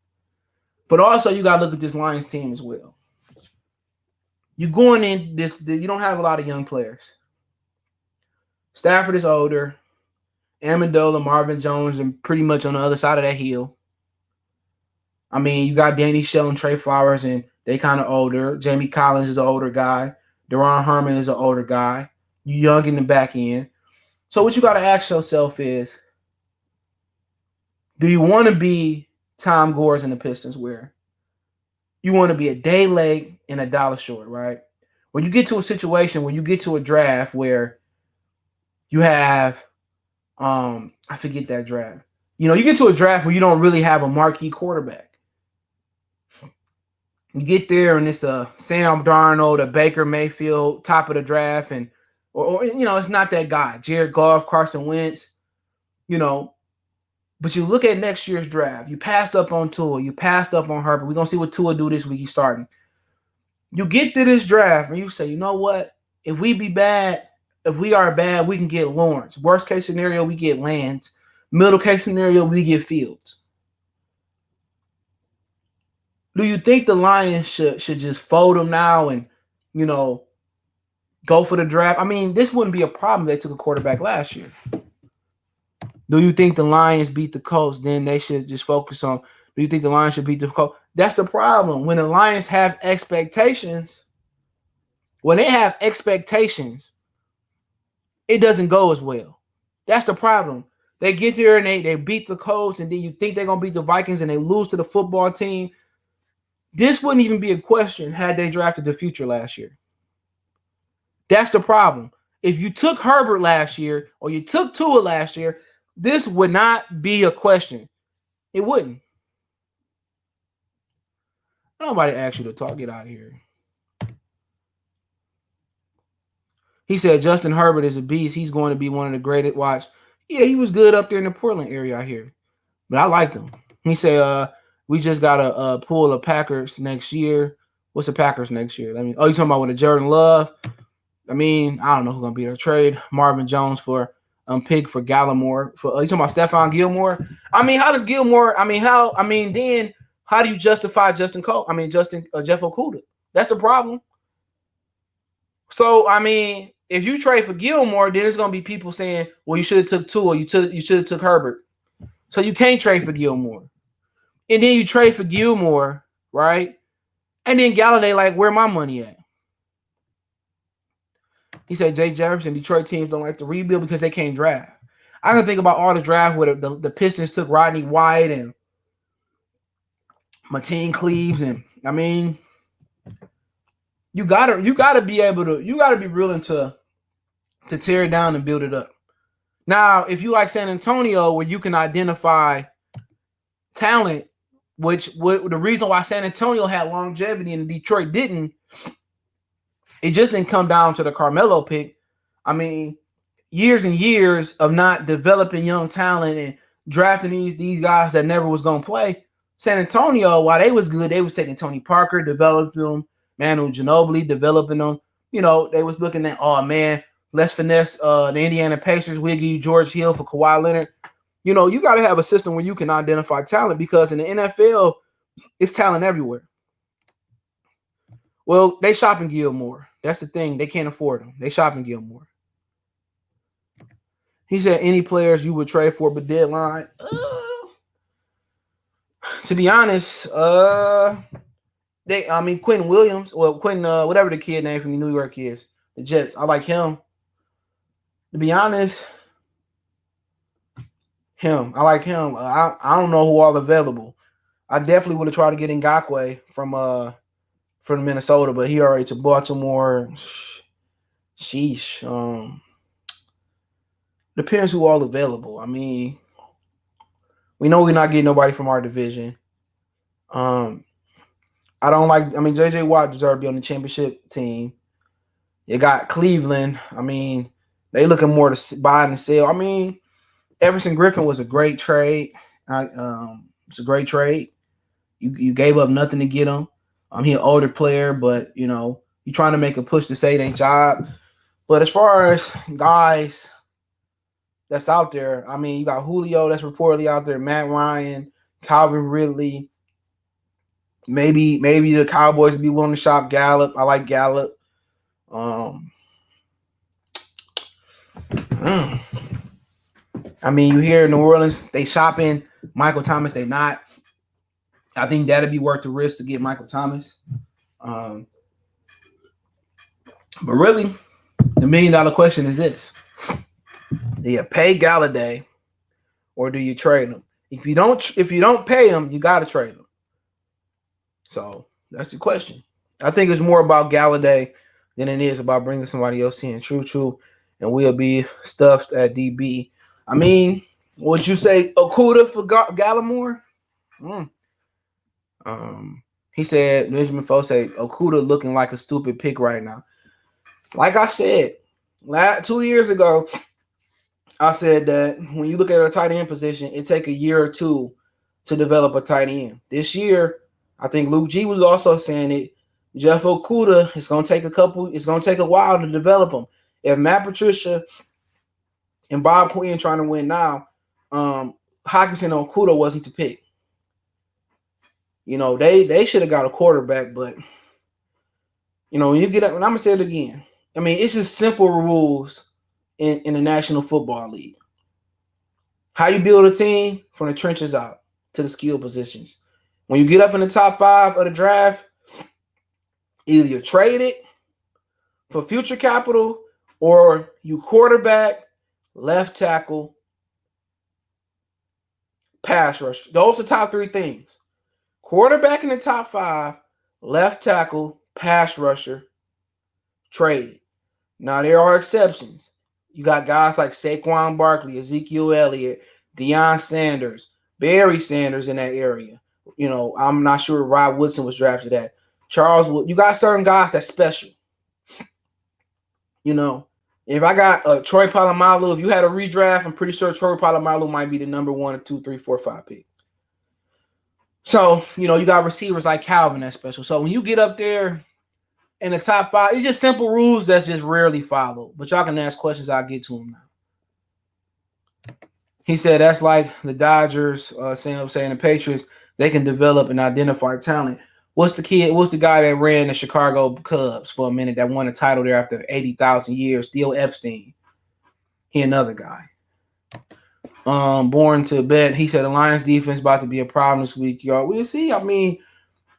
But also you got to look at this Lions team as well. You're going in this, you don't have a lot of young players. Stafford is older. Amendola, Marvin Jones, and pretty much on the other side of that hill. I mean, you got Danny Shell and Trey Flowers, and they kind of older. Jamie Collins is an older guy. Deron Herman is an older guy. You young in the back end. So what you got to ask yourself is, do you want to be Tom Gores and the Pistons, where you want to be a day late and a dollar short, right? When you get to a situation, when you get to a draft where you have, I forget that draft. You get to a draft where you don't really have a marquee quarterback. You get there and it's a Sam Darnold, a Baker Mayfield, top of the draft, and or it's not that guy. Jared Goff, Carson Wentz, But you look at next year's draft. You passed up on Tua. You passed up on Herbert. We're going to see what Tua do this week. He's starting. You get to this draft and you say, you know what? If we are bad, we can get Lawrence. Worst case scenario, we get Lance. Middle case scenario, we get Fields. Do you think the Lions should just fold them now and, go for the draft? I mean, this wouldn't be a problem if they took a quarterback last year. Do you think the Lions beat the Colts? Then they should just focus on, do you think the Lions should beat the Colts? That's the problem. When the Lions have expectations, it doesn't go as well. That's the problem. They get there and they beat the Colts, and then you think they're going to beat the Vikings and they lose to the football team. This wouldn't even be a question had they drafted the future last year. That's the problem. If you took Herbert last year or you took Tua last year, this would not be a question. It wouldn't. Nobody asked you to talk. Get out of here. He said Justin Herbert is a beast. He's going to be one of the greatest. Watch. Yeah, he was good up there in the Portland area out here. But I liked him. He said, we just got to pull the Packers next year. What's the Packers next year? You talking about with a Jordan Love? I mean, I don't know who's going to be their trade. Marvin Jones for pick for Gallimore. You talking about Stephon Gilmore? I mean, how does Gilmore? Then how do you justify Jeff Okudah? That's a problem. So, if you trade for Gilmore, then it's going to be people saying, well, you should have took Tua, you should have took Herbert. So you can't trade for Gilmore. And then you trade for Gilmore, right? And then Galladay, like, where my money at? He said Jay Jefferson, Detroit teams don't like to rebuild because they can't draft. I can think about all the draft where the Pistons took Rodney White and Mateen Cleaves, and you gotta be willing to tear it down and build it up. Now, if you like San Antonio, where you can identify talent, the reason why San Antonio had longevity and Detroit didn't, it just didn't come down to the Carmelo pick. Years and years of not developing young talent and drafting these guys that never was going to play. San Antonio, while they was good, they was taking Tony Parker, developing them, Manu Ginobili, developing them. They was looking at, oh, man, let's finesse the Indiana Pacers. We'll give you George Hill for Kawhi Leonard. You know, you got to have a system where you can identify talent, because in the NFL, it's talent everywhere. Well, they shop and give more. That's the thing. They can't afford them. They shop and give more. He said, any players you would trade for but deadline? To be honest, Quentin Williams, whatever the kid name from the New York is, the Jets. I like him. To be honest, I like him. I don't know who all available. I definitely would have tried to get Ngakoue from Minnesota, but he already to Baltimore. Sheesh. Depends who all available. I mean, we know we're not getting nobody from our division. JJ Watt deserves to be on the championship team. You got Cleveland. I mean, they looking more to buy and sell. I mean, Everson Griffin was a great trade. It's a great trade. You gave up nothing to get him. He's an older player, but you know, you're trying to make a push to say it ain't job. But as far as guys that's out there, I mean, you got Julio that's reportedly out there, Matt Ryan, Calvin Ridley. Maybe the Cowboys be willing to shop Gallup. I like Gallup. I mean, you hear New Orleans, they shopping Michael Thomas, they not. I think that'd be worth the risk to get Michael Thomas. But really, the $1 million question is this. Do you pay Galladay or do you trade him? If you don't pay him, you gotta trade him. So that's the question. I think it's more about Galladay than it is about bringing somebody else in. True. And we'll be stuffed at DB. I mean, would you say Okudah for Gallimore? He said, Benjamin Foe said, Okudah looking like a stupid pick right now. Like I said, 2 years ago, I said that when you look at a tight end position, it take a year or two to develop a tight end. This year, I think Luke G was also saying it. Jeff Okudah, it's going to take a while to develop him. If Matt Patricia and Bob Quinn trying to win now, Hockenson and Okudah wasn't the pick. You know, they should have got a quarterback, but you know, when you get up, and I'm gonna say it again. I mean, it's just simple rules in the National Football League. How you build a team from the trenches out to the skill positions. When you get up in the top 5 of the draft, either you trade it for future capital or you quarterback, left tackle, pass rush. Those are the top 3 things. Quarterback in the top 5, left tackle, pass rusher, trade. Now, there are exceptions. You got guys like Saquon Barkley, Ezekiel Elliott, Deion Sanders, Barry Sanders in that area. You know, I'm not sure Rod Woodson was drafted at. Charles Wood. You got certain guys that's special. You know, if I got Troy Polamalu, if you had a redraft, I'm pretty sure Troy Polamalu might be the number 1, 2, 3, 4, 5 pick. So, you know, you got receivers like Calvin that's special. So when you get up there in the top 5, it's just simple rules that's just rarely followed. But y'all can ask questions. I'll get to them now. He said that's like the Dodgers saying the Patriots, they can develop and identify talent. What's the guy that ran the Chicago Cubs for a minute that won a title there after 80,000 years? Theo Epstein. He another guy. Born to bet. He said the Lions defense about to be a problem this week, y'all. We'll see. I mean,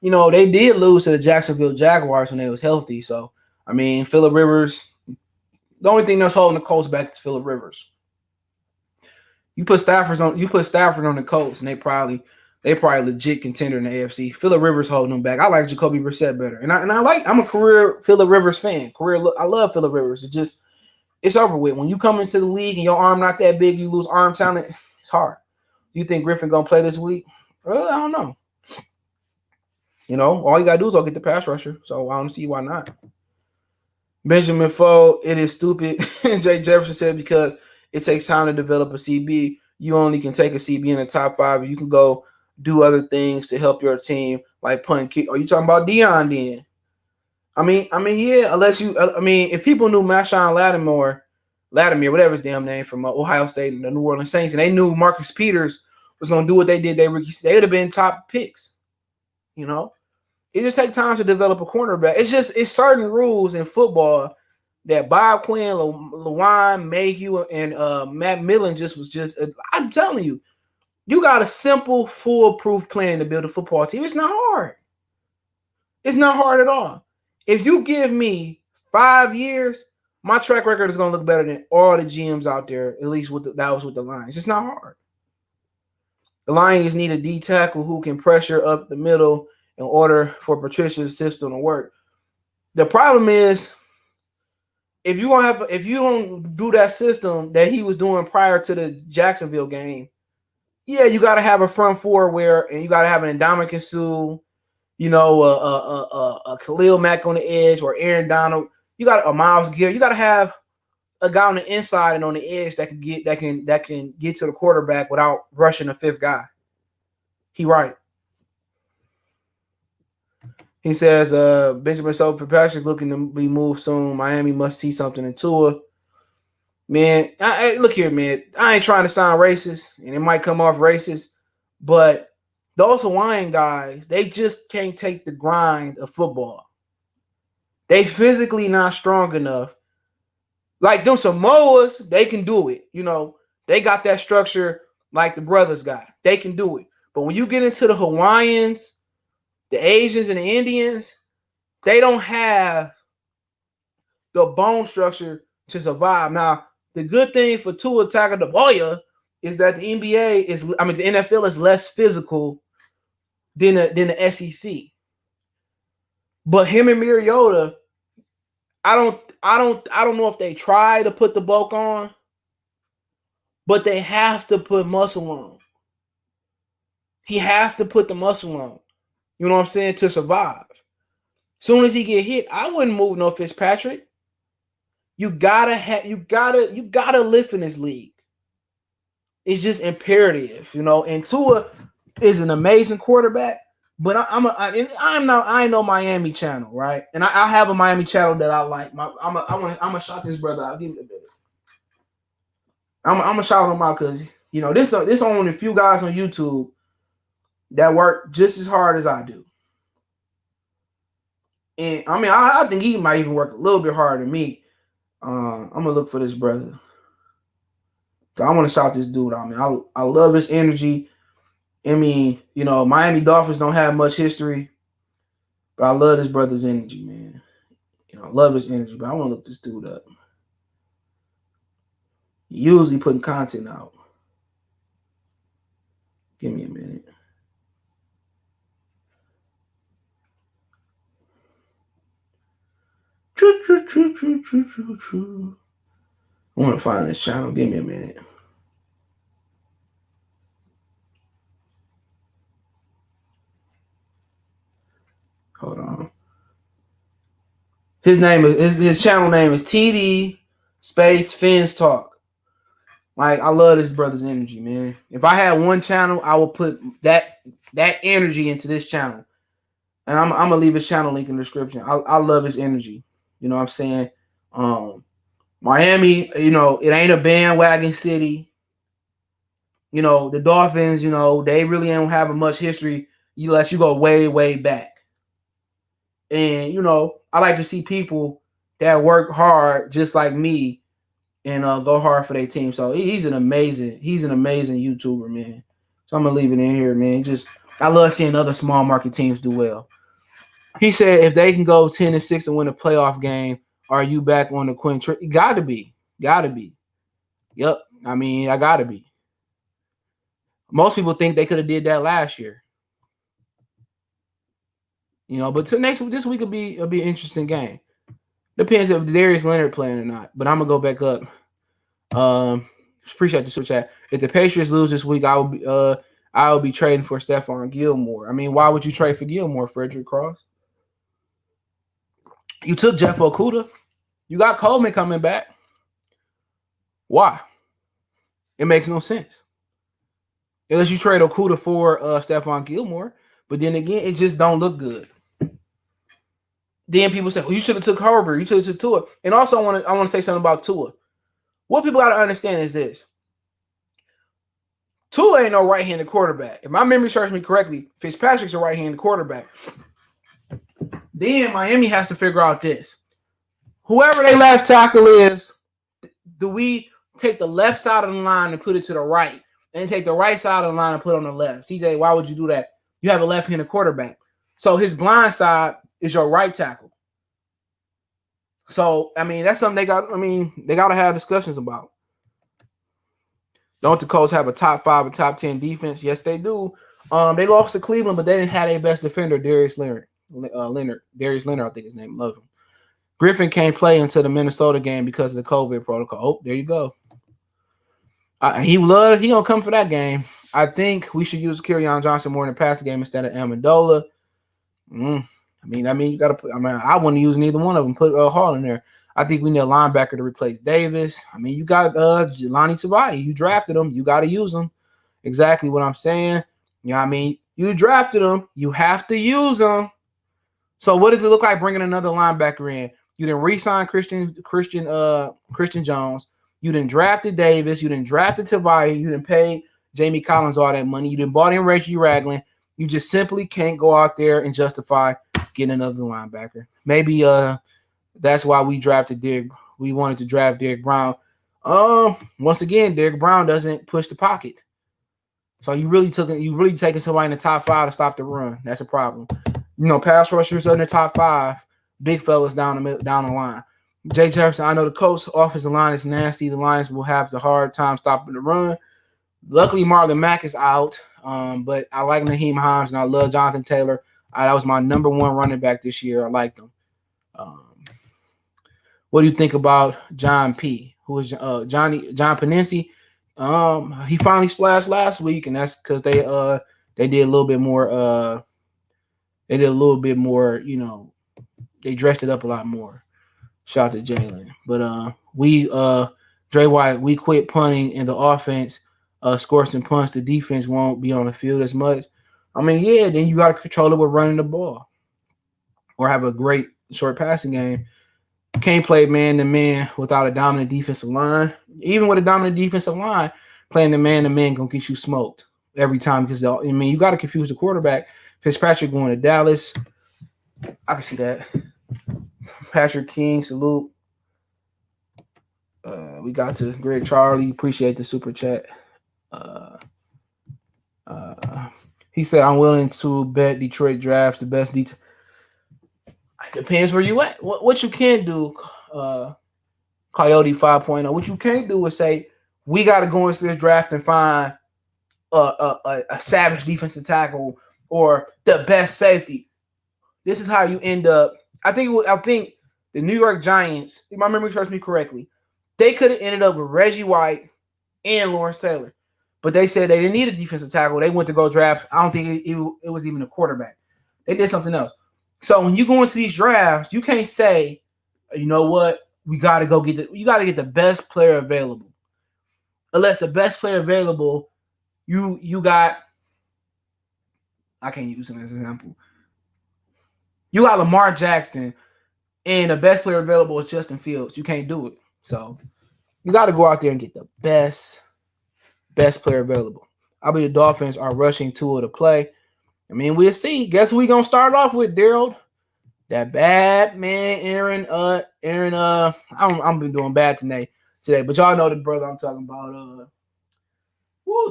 you know, they did lose to the Jacksonville Jaguars when they was healthy. So, I mean, Phillip Rivers, the only thing that's holding the Colts back is Phillip Rivers. You put Stafford on the Colts, and they probably legit contender in the AFC. Phillip Rivers holding them back. I like Jacoby Brissett better, and I'm a career Phillip Rivers fan. I love Phillip Rivers. It's over with. When you come into the league and your arm not that big, you lose arm talent. It's hard. Do you think Griffin gonna play this week? I don't know. You know, all you gotta do is go get the pass rusher. So I don't see why not. Benjamin Foe, it is stupid. Jay Jefferson said because it takes time to develop a CB. You only can take a CB in the top 5. You can go do other things to help your team, like punt, kick. Are you talking about Deion then? I mean, yeah. If people knew Marshawn Lattimore Latimer, whatever his damn name, from Ohio State and the New Orleans Saints, and they knew Marcus Peters was going to do what they did. They would have been top picks. You know, it just takes time to develop a cornerback. It's certain rules in football that Bob Quinn, LaJuan Mayhew, and Matt Millen I'm telling you, you got a simple, foolproof plan to build a football team. It's not hard. It's not hard at all. If you give me 5 years, my track record is going to look better than all the GMs out there, at least that was with the Lions. It's not hard. The Lions need a D tackle who can pressure up the middle in order for Patricia's system to work. The problem is, if you don't do that system that he was doing prior to the Jacksonville game, yeah, you got to have a front four and you got to have an Ndamukong Suh, you know, a Khalil Mack on the edge, or Aaron Donald. You got a Myles Garrett. You got to have a guy on the inside and on the edge that can get to the quarterback without rushing the fifth guy. He right. He says, Benjamin Patrick looking to be moved soon. Miami must see something in Tua. Man, look here, man. I ain't trying to sound racist, and it might come off racist, but those Hawaiian guys, they just can't take the grind of football. They physically not strong enough. Like them Samoas, they can do it. You know, they got that structure like the brothers got. They can do it. But when you get into the Hawaiians, the Asians, and the Indians, they don't have the bone structure to survive. Now, the good thing for Tua Tagovailoa is that the NFL is less physical than the SEC. But him and Mariota, I don't know if they try to put the bulk on, but they have to put muscle on. He have to put the muscle on. You know what I'm saying? To survive. Soon as he get hit, I wouldn't move no Fitzpatrick. You gotta lift in this league. It's just imperative, you know. And Tua is an amazing quarterback, but I know Miami channel, right? And I have a Miami channel that I like. I'm gonna shout this brother out. Give me a minute. I'm gonna shout him out because you know this only a few guys on YouTube that work just as hard as I do. And I mean, I think he might even work a little bit harder than me. I'm gonna look for this brother. So I want to shout this dude out, man. I love his energy. I mean, you know, Miami Dolphins don't have much history, but I love this brother's energy, man. You know, I love his energy, but I want to look this dude up. He usually putting content out. Give me a minute. True. I want to find this channel. Give me a minute. Hold on. His channel name is TD Space Fins Talk. Like, I love this brother's energy, man. If I had one channel, I would put that energy into this channel. And I'm gonna leave his channel link in the description. I love his energy. You know what I'm saying? Miami, you know, it ain't a bandwagon city. You know, the Dolphins, you know, they really don't have much history unless you go way, way back. And, you know, I like to see people that work hard just like me and go hard for their team. So he's an amazing YouTuber, man. So I'm gonna leave it in here, man. I love seeing other small market teams do well. He said if they can go 10-6 and win a playoff game, are you back on the Quinn trip? Gotta be. Yep. I mean, I gotta be. Most people think they could have did that last year. You know, but this week will be an interesting game. Depends if Darius Leonard playing or not. But I'm gonna go back up. Appreciate the super chat. If the Patriots lose this week, I will be trading for Stephon Gilmore. I mean, why would you trade for Gilmore, Frederick Cross? You took Jeff Okudah. You got Coleman coming back. Why? It makes no sense. Unless you trade Okudah for Stephon Gilmore. But then again, it just don't look good. Then people say, well, you should have took Herbert. You should have took Tua. And also, I want to say something about Tua. What people got to understand is this. Tua ain't no right-handed quarterback. If my memory serves me correctly, Fitzpatrick's a right-handed quarterback. Then Miami has to figure out this. Whoever their left tackle is, do we take the left side of the line and put it to the right, and take the right side of the line and put it on the left? CJ, why would you do that? You have a left-handed quarterback. So his blind side is your right tackle. So, I mean, that's something they got to have discussions about. Don't the Colts have a top 5 or top 10 defense? Yes, they do. They lost to Cleveland, but they didn't have their best defender, Darius Leonard. Darius Leonard, I think his name. Love him. Griffin can't play until the Minnesota game because of the COVID protocol. Oh, there you go. He gonna come for that game. I think we should use Kerryon Johnson more in the passing game instead of Amendola. I mean, you gotta put. I wouldn't use neither one of them. Put Hall in there. I think we need a linebacker to replace Davis. I mean, you got Jelani Tavai. You drafted him. You got to use him. Exactly what I'm saying. You know what I mean? You drafted him. You have to use him. So what does it look like bringing another linebacker in? You didn't re-sign Christian Jones. You didn't drafted Davis. You didn't drafted Tavai. You didn't pay Jamie Collins all that money. You didn't bought in Reggie Ragland. You just simply can't go out there and justify getting another linebacker. Maybe that's why we drafted Derek. We wanted to draft Derek Brown. Once again, Derek Brown doesn't push the pocket. So you really taking somebody in the top 5 to stop the run. That's a problem. You know, pass rushers are in the top 5. Big fellas down the line. Jay Jefferson, I know the Colts offensive line is nasty. The Lions will have the hard time stopping the run. Luckily, Marlon Mack is out. But I like Naheem Hines and I love Jonathan Taylor. That was my number 1 running back this year. I liked him. What do you think about John P? Who is John Panensi? He finally splashed last week, and that's because they did a little bit more. They did a little bit more. You know, they dressed it up a lot more. Shout out to Jalen. But Dre White, we quit punting, and the offense scores some punts. The defense won't be on the field as much. I mean, yeah. Then you got to control it with running the ball, or have a great short passing game. Can't play man-to-man without a dominant defensive line. Even with a dominant defensive line, playing the man-to-man gonna get you smoked every time because you got to confuse the quarterback. Fitzpatrick going to Dallas. I can see that. Patrick King, salute. We got to Greg Charlie. Appreciate the super chat. He said, "I'm willing to bet Detroit drafts the best detail." Depends where you at. What you can do, Coyote 5.0. What you can't do is say we got to go into this draft and find a savage defensive tackle or the best safety. This is how you end up. I think the New York Giants, if my memory serves me correctly, they could have ended up with Reggie White and Lawrence Taylor, but they said they didn't need a defensive tackle. They went to go draft. I don't think it was even a quarterback. They did something else. So when you go into these drafts, you can't say, you know what, you got to get the best player available. Unless the best player available, you got, I can't use him as an example. You got Lamar Jackson, and the best player available is Justin Fields. You can't do it. So you got to go out there and get the best player available. I believe the Dolphins are rushing Tua to play. I mean, we'll see. Guess who we gonna start off with, Daryl? That bad man, Aaron. I'm been doing bad today, but y'all know the brother I'm talking about.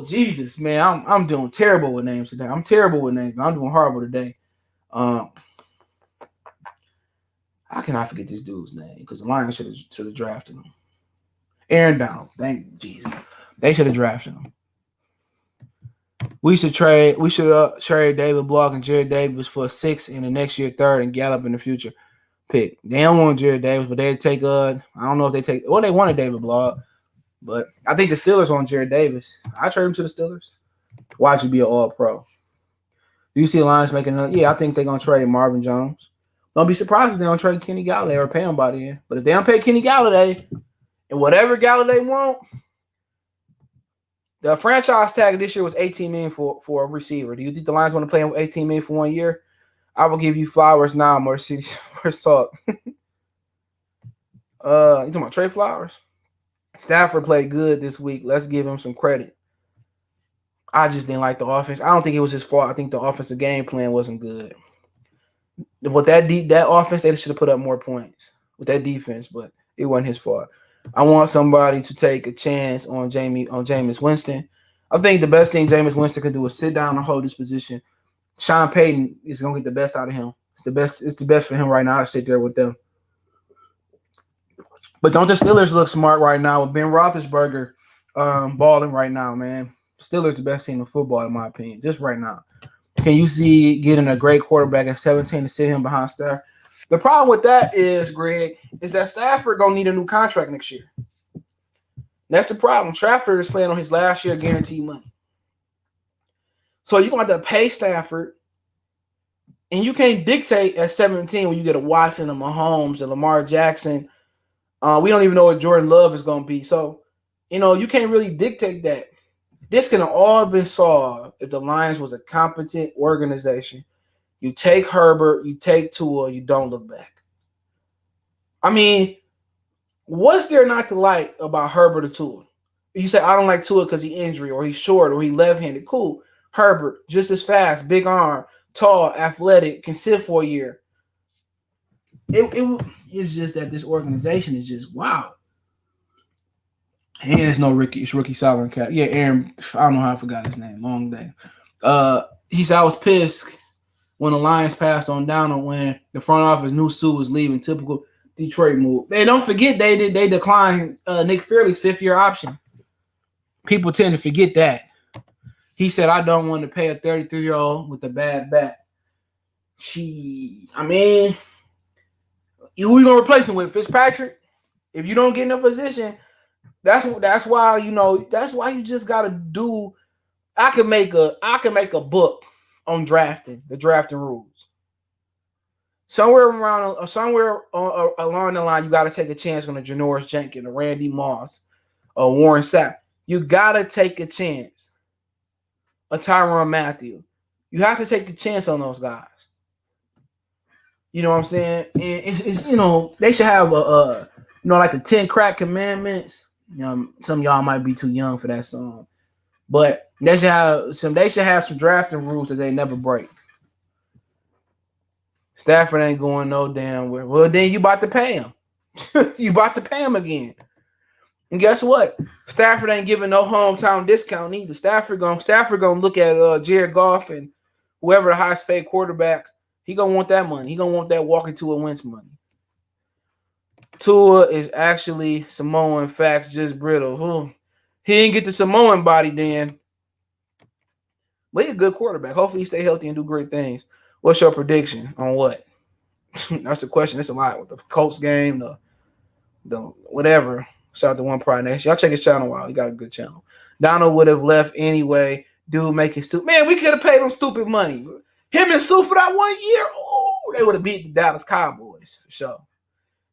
Jesus, man, I'm doing terrible with names today. I'm terrible with names. I'm doing horrible today. How can I forget this dude's name? Because the Lions should have drafted him. Aaron Donald. Thank Jesus. They should have drafted him. We should trade David Block and Jared Davis for a 6th in the next year, 3rd, and Gallup in the future pick. They don't want Jared Davis, but they take I don't know if they take. Well, they wanted David Block, but I think the Steelers want Jared Davis. I trade him to the Steelers. Watch you be an All-Pro. Do you see the Lions making another? Yeah, I think they're gonna trade Marvin Jones. Don't be surprised if they don't trade Kenny Galladay or pay him by the end. But if they don't pay Kenny Galladay and whatever Galladay want. The franchise tag this year was $18 million for a receiver. Do you think the Lions want to play him with $18 million for 1 year? I will give you flowers now, Mercedes. You talking about Trey Flowers? Stafford played good this week. Let's give him some credit. I just didn't like the offense. I don't think it was his fault. I think the offensive game plan wasn't good. With that offense, they should have put up more points with that defense, but it wasn't his fault. I want somebody to take a chance on Jameis Winston. I think the best thing Jameis Winston can do is sit down and hold his position. Sean Payton is gonna get the best out of him. It's the best. It's the best for him right now to sit there with them. But don't the Steelers look smart right now with Ben Roethlisberger balling right now, man? Steelers the best team in football, in my opinion, just right now. Can you see getting a great quarterback at 17 to sit him behind Stafford? The problem with that is, Greg, is that Stafford gonna need a new contract next year. That's the problem. Stafford is playing on his last year guaranteed money. So you're gonna have to pay Stafford, and you can't dictate at 17 when you get a Watson, a Mahomes, a Lamar Jackson. We don't even know what Jordan Love is gonna be. So, you can't really dictate that. This can have all been solved if the Lions was a competent organization. You take Herbert, you take Tua, you don't look back. I mean, what's there not to like about Herbert or Tua? You say, I don't like Tua because he's injury or he's short or he's left-handed. Cool. Herbert, just as fast, big arm, tall, athletic, can sit for a year. It's just that this organization is just wow. And it's no Ricky. It's Rookie Sovereign Cap. Yeah, Aaron. I don't know how I forgot his name. Long day. He said I was pissed when the Lions passed on down when the front office knew Sue was leaving. Typical Detroit move. Hey, don't forget they declined Nick Fairley's 5th-year option. People tend to forget that. He said I don't want to pay a 33-year-old with a bad back. Who you gonna replace him with? Fitzpatrick? If you don't get in a position. That's why you just gotta do. I can make a book on drafting, the drafting rules. Somewhere along the line, you gotta take a chance on a Janoris Jenkins, a Randy Moss, a Warren Sapp. You gotta take a chance. A Tyrann Mathieu. You have to take a chance on those guys. You know what I'm saying? And they should have like the 10 crack commandments. Some of y'all might be too young for that song, but they should have some drafting rules that they never break. Stafford ain't going no damn where. Well, then you about to pay him. You about to pay him again. And guess what? Stafford ain't giving no hometown discount either. Stafford gonna look at Jared Goff and whoever the highest paid quarterback. He gonna want that money. He gonna want that walking to a wins money. Tua is actually Samoan, facts, just brittle. He didn't get the Samoan body then. But he's a good quarterback. Hopefully he stay healthy and do great things. What's your prediction on what? That's the question. It's a lot with the Colts game, the whatever. Shout out to One Pride Nation. Y'all check his channel out. He got a good channel. Donald would have left anyway. Dude making stupid. Man, we could have paid him stupid money. Him and Sue for that 1 year. Oh, they would have beat the Dallas Cowboys for sure.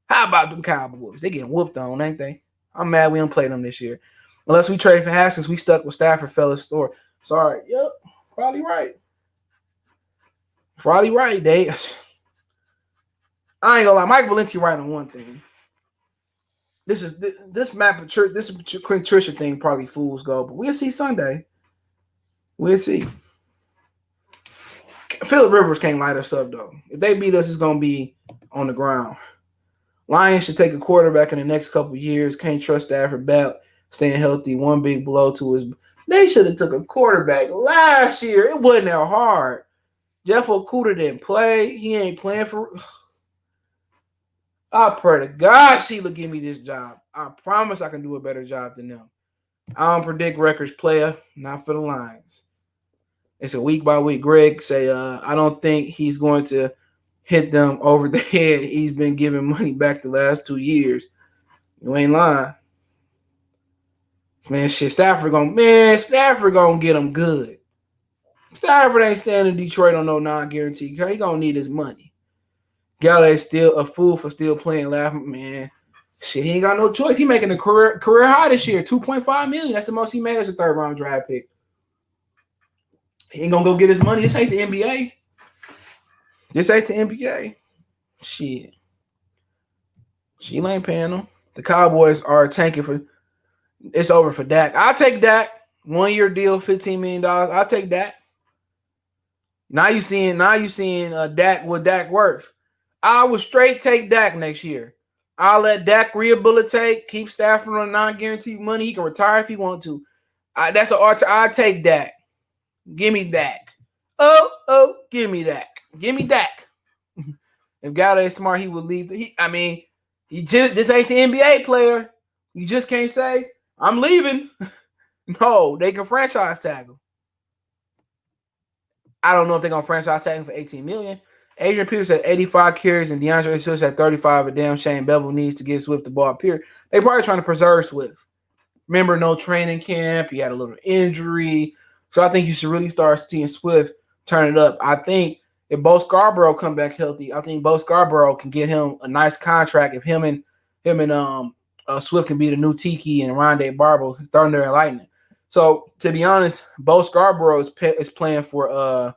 How about them Cowboys? They getting whooped on, ain't they? I'm mad we don't play them this year. Unless we trade for Haskins, we stuck with Stafford fella's store. Sorry. Yep. Probably right. I ain't gonna lie. Mike Valenti right on one thing. This Matt Patricia, this Quinn Patricia thing probably fools go, but we'll see Sunday. We'll see. Phillip Rivers can't light us up though. If they beat us, it's gonna be on the ground. Lions should take a quarterback in the next couple of years. Can't trust Stafford back, staying healthy. One big blow to his. They should have took a quarterback last year. It wasn't that hard. Jeff Okuda didn't play. He ain't playing for. I pray to God Sheila give me this job. I promise I can do a better job than them. I don't predict records, player. Not for the Lions. It's a week by week. Greg say, I don't think he's going to hit them over the head. He's been giving money back the last 2 years. You ain't lying. Man, Stafford gonna get him good. Stafford ain't staying in Detroit on no non-guarantee. He gonna need his money. Galladay's still a fool for still playing laughing. Man, he ain't got no choice. He making a career high this year, $2.5 million. That's the most he made as a third-round draft pick. He ain't gonna go get his money. This ain't the NBA. Shit. She ain't paying him. The Cowboys are tanking for It's over for Dak. I'll take Dak. 1 year deal, $15 million. I'll take Dak. Now you seeing Dak what Dak worth. I would straight take Dak next year. I'll let Dak rehabilitate, keep Stafford on non-guaranteed money. He can retire if he wants to. That's an art. I take Dak. Give me Dak. Give me Dak. Give me Dak. If Gallaudet is smart, he would leave. He just this ain't the NBA player. You just can't say I'm leaving. No, they can franchise tag him. I don't know if they're gonna franchise tag him for $18 million. Adrian Peters had 85 carries and DeAndre Swift had 35. But damn shame Bevel needs to get Swift the ball. Period. They probably trying to preserve Swift. Remember, no training camp. He had a little injury, so I think you should really start seeing Swift turn it up. I think if Bo Scarborough come back healthy, I think Bo Scarborough can get him a nice contract. If him and Swift can be the new Tiki and Rondé Barber, Thunder and Lightning. So to be honest, Bo Scarborough is playing for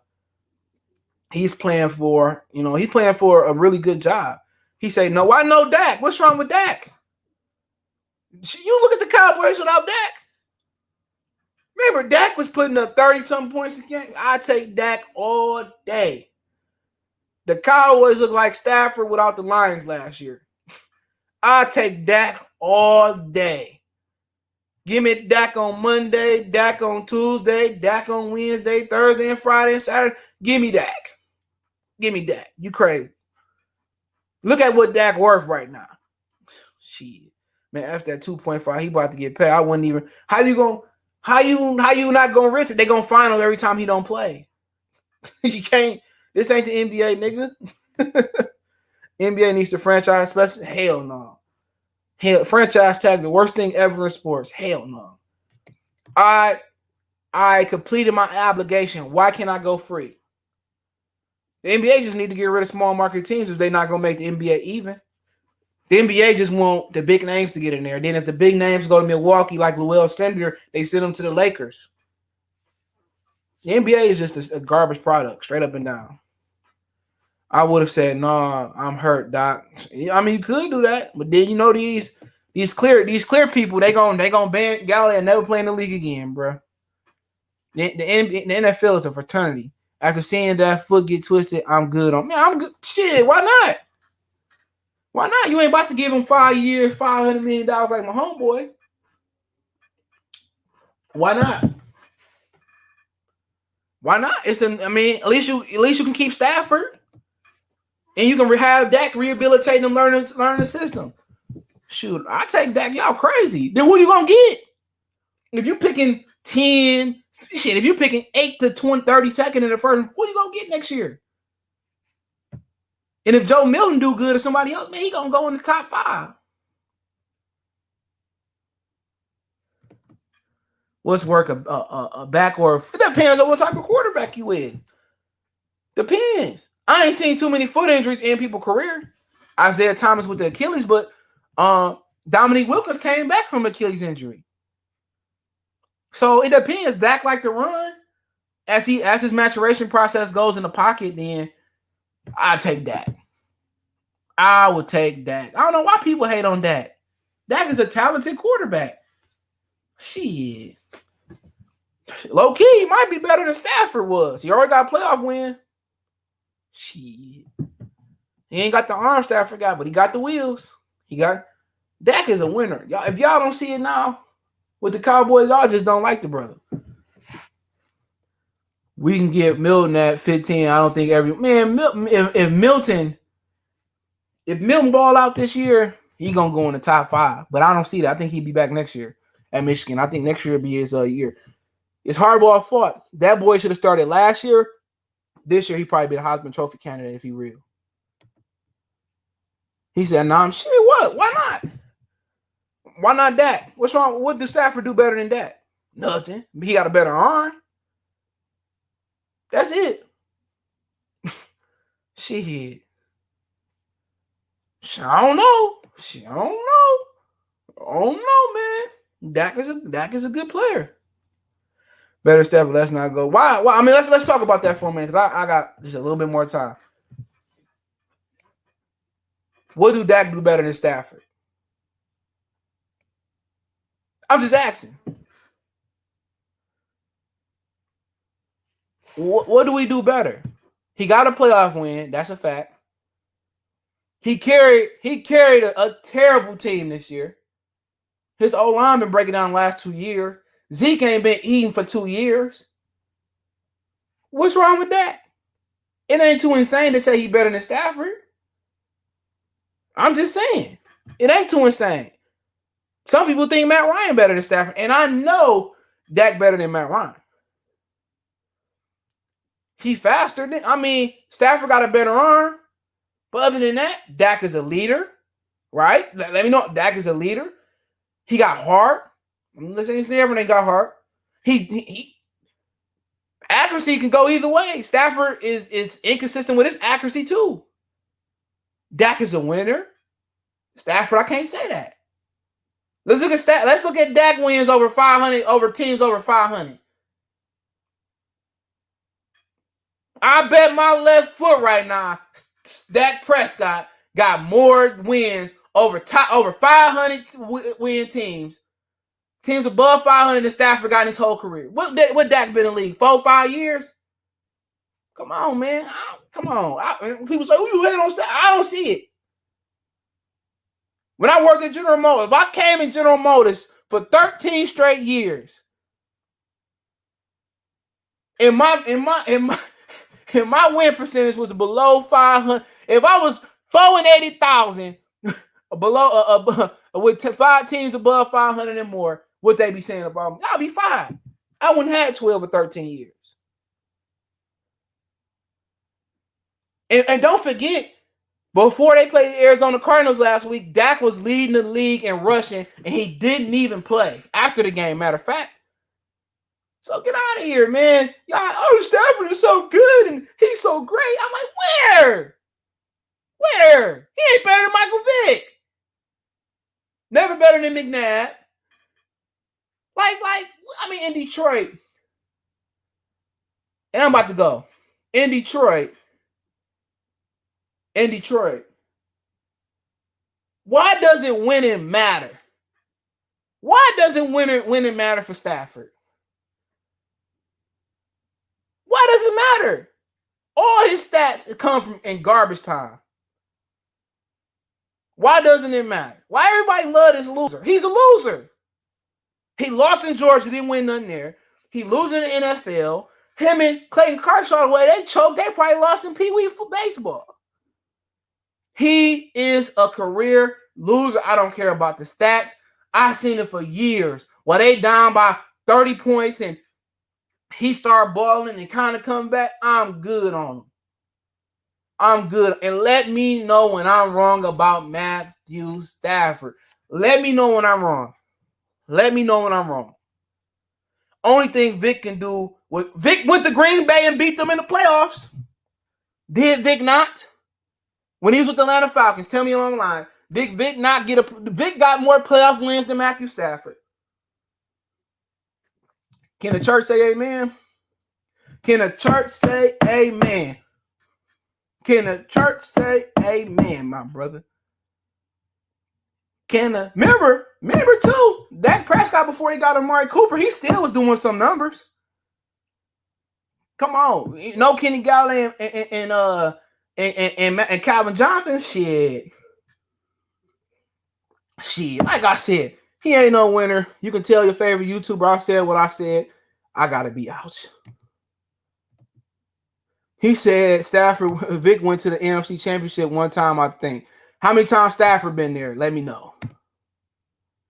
he's playing for a really good job. He say, no, why no Dak? What's wrong with Dak? You look at the Cowboys without Dak. Remember, Dak was putting up 30-something points a game. I take Dak all day. The Cowboys look like Stafford without the Lions last year. I take Dak all day. Give me Dak on Monday, Dak on Tuesday, Dak on Wednesday, Thursday, and Friday, and Saturday. Give me Dak. Give me Dak. You crazy. Look at what Dak worth right now. Shit. Man, after that 2.5, he about to get paid. I wouldn't even. How you not gonna risk it? They gonna fine him every time he don't play. You can't. This ain't the NBA, nigga. NBA needs to franchise special. Hell no. Hell, franchise tag the worst thing ever in sports. Hell no. I completed my obligation. Why can't I go free? The NBA just need to get rid of small market teams if they're not gonna make the NBA even. The NBA just want the big names to get in there. Then if the big names go to Milwaukee like Luell Sender, they send them to the Lakers. The NBA is just a garbage product, straight up and down. I would have said, "No, I'm hurt, Doc." I mean, you could do that, but then these clear people, they gonna ban Gallaudet and never play in the league again, bro. The NFL is a fraternity. After seeing that foot get twisted, I'm good on. Man, I'm good. Shit, why not? Why not? You ain't about to give him 5 years, $500 million like my homeboy. Why not? Why not? At least you can keep Stafford. And you can have Dak rehabilitate him, learn the system. Shoot, I take Dak. Y'all crazy. Then who you gonna get? If you're picking 10, shit, if you're picking 8 to 32nd in the first, who you gonna get next year? And if Joe Milton do good or somebody else, man, he gonna go in the top 5. What's work a back or it depends on what type of quarterback you is. Depends. I ain't seen too many foot injuries in people's career. Isaiah Thomas with the Achilles, but Dominique Wilkins came back from Achilles injury. So it depends. Dak like to run. As his maturation process goes in the pocket, then I take Dak. I would take Dak. I don't know why people hate on Dak. Dak is a talented quarterback. Shit. Low key, he might be better than Stafford was. He already got a playoff win. Shit. He ain't got the arm Stafford got, but he got the wheels. Dak is a winner. Y'all, if y'all don't see it now with the Cowboys, y'all just don't like the brother. We can get Milton at 15. I don't think if Milton ball out this year, he gonna go in the top 5. But I don't see that. I think he'd be back next year at Michigan. I think next year will be his year. It's hardball fought. That boy should have started last year. This year, he probably be a Heisman Trophy candidate if he real. He said, "Nah, I'm shit. What? Why not? Why not Dak? What's wrong? What does Stafford do better than Dak? Nothing. He got a better arm. That's it. Shit. I don't know. I don't know, man. Dak is a good player. Better Stafford. Let's not go. Why? I mean, let's talk about that for a minute because I got just a little bit more time. What do Dak do better than Stafford? I'm just asking. What do we do better? He got a playoff win. That's a fact. He carried a terrible team this year. His O-line been breaking down the last 2 years. Zeke ain't been eating for 2 years. What's wrong with that? It ain't too insane to say he better than Stafford. I'm just saying. It ain't too insane. Some people think Matt Ryan better than Stafford, and I know Dak better than Matt Ryan. He faster than, Stafford got a better arm, but other than that, Dak is a leader, right? Let me know. Dak is a leader. He got heart. Everything got heart. He accuracy can go either way. Stafford is inconsistent with his accuracy too. Dak is a winner. Stafford, I can't say that. Let's look at Dak wins over 500 over teams over 500. I bet my left foot right now, Dak Prescott got more wins over 500 win teams. Teams above 500 than Stafford got in his whole career. What Dak been in the league? 4-5 years? Come on, man. Come on. People say, you hate on Stafford? I don't see it. When I worked at General Motors, if I came in General Motors for 13 straight years, and my win percentage was below 500, if I was 480,000 below with 5 teams above 500 and more, what they be saying about me? I'll be fine. I wouldn't have 12 or 13 years. And don't forget, before they played the Arizona Cardinals last week, Dak was leading the league in rushing, and he didn't even play after the game, matter of fact. So get out of here, man. Y'all, Stafford is so good, and he's so great. I'm like, where? Where? He ain't better than Michael Vick. Never better than McNabb. In Detroit. And I'm about to go. In Detroit. Why doesn't winning matter? Why doesn't winning matter for Stafford? Why does it matter? All his stats come from in garbage time. Why doesn't it matter? Why everybody love this loser? He's a loser. He lost in Georgia, didn't win nothing there. He losing in the NFL. Him and Clayton Kershaw, the way they choked, they probably lost in Pee Wee for baseball. He is a career loser. I don't care about the stats. I've seen it for years. While they down by 30 points and he started balling and kind of come back, I'm good on him. I'm good. And let me know when I'm wrong about Matthew Stafford. Let me know when I'm wrong. Only thing Vic can do, Vic went to Green Bay and beat them in the playoffs. Did Vic not? When he was with the Atlanta Falcons, tell me I'm lying. Vic got more playoff wins than Matthew Stafford. Can the church say amen? Can the church say amen? Can the church say amen, my brother? Remember too, Dak Prescott before he got Amari Cooper, he still was doing some numbers. Come on. Kenny Galladay and Calvin Johnson, shit. Like I said, he ain't no winner. You can tell your favorite YouTuber I said what I said. I gotta be out. He said Vic went to the NFC Championship one time, I think. How many times Stafford been there? Let me know.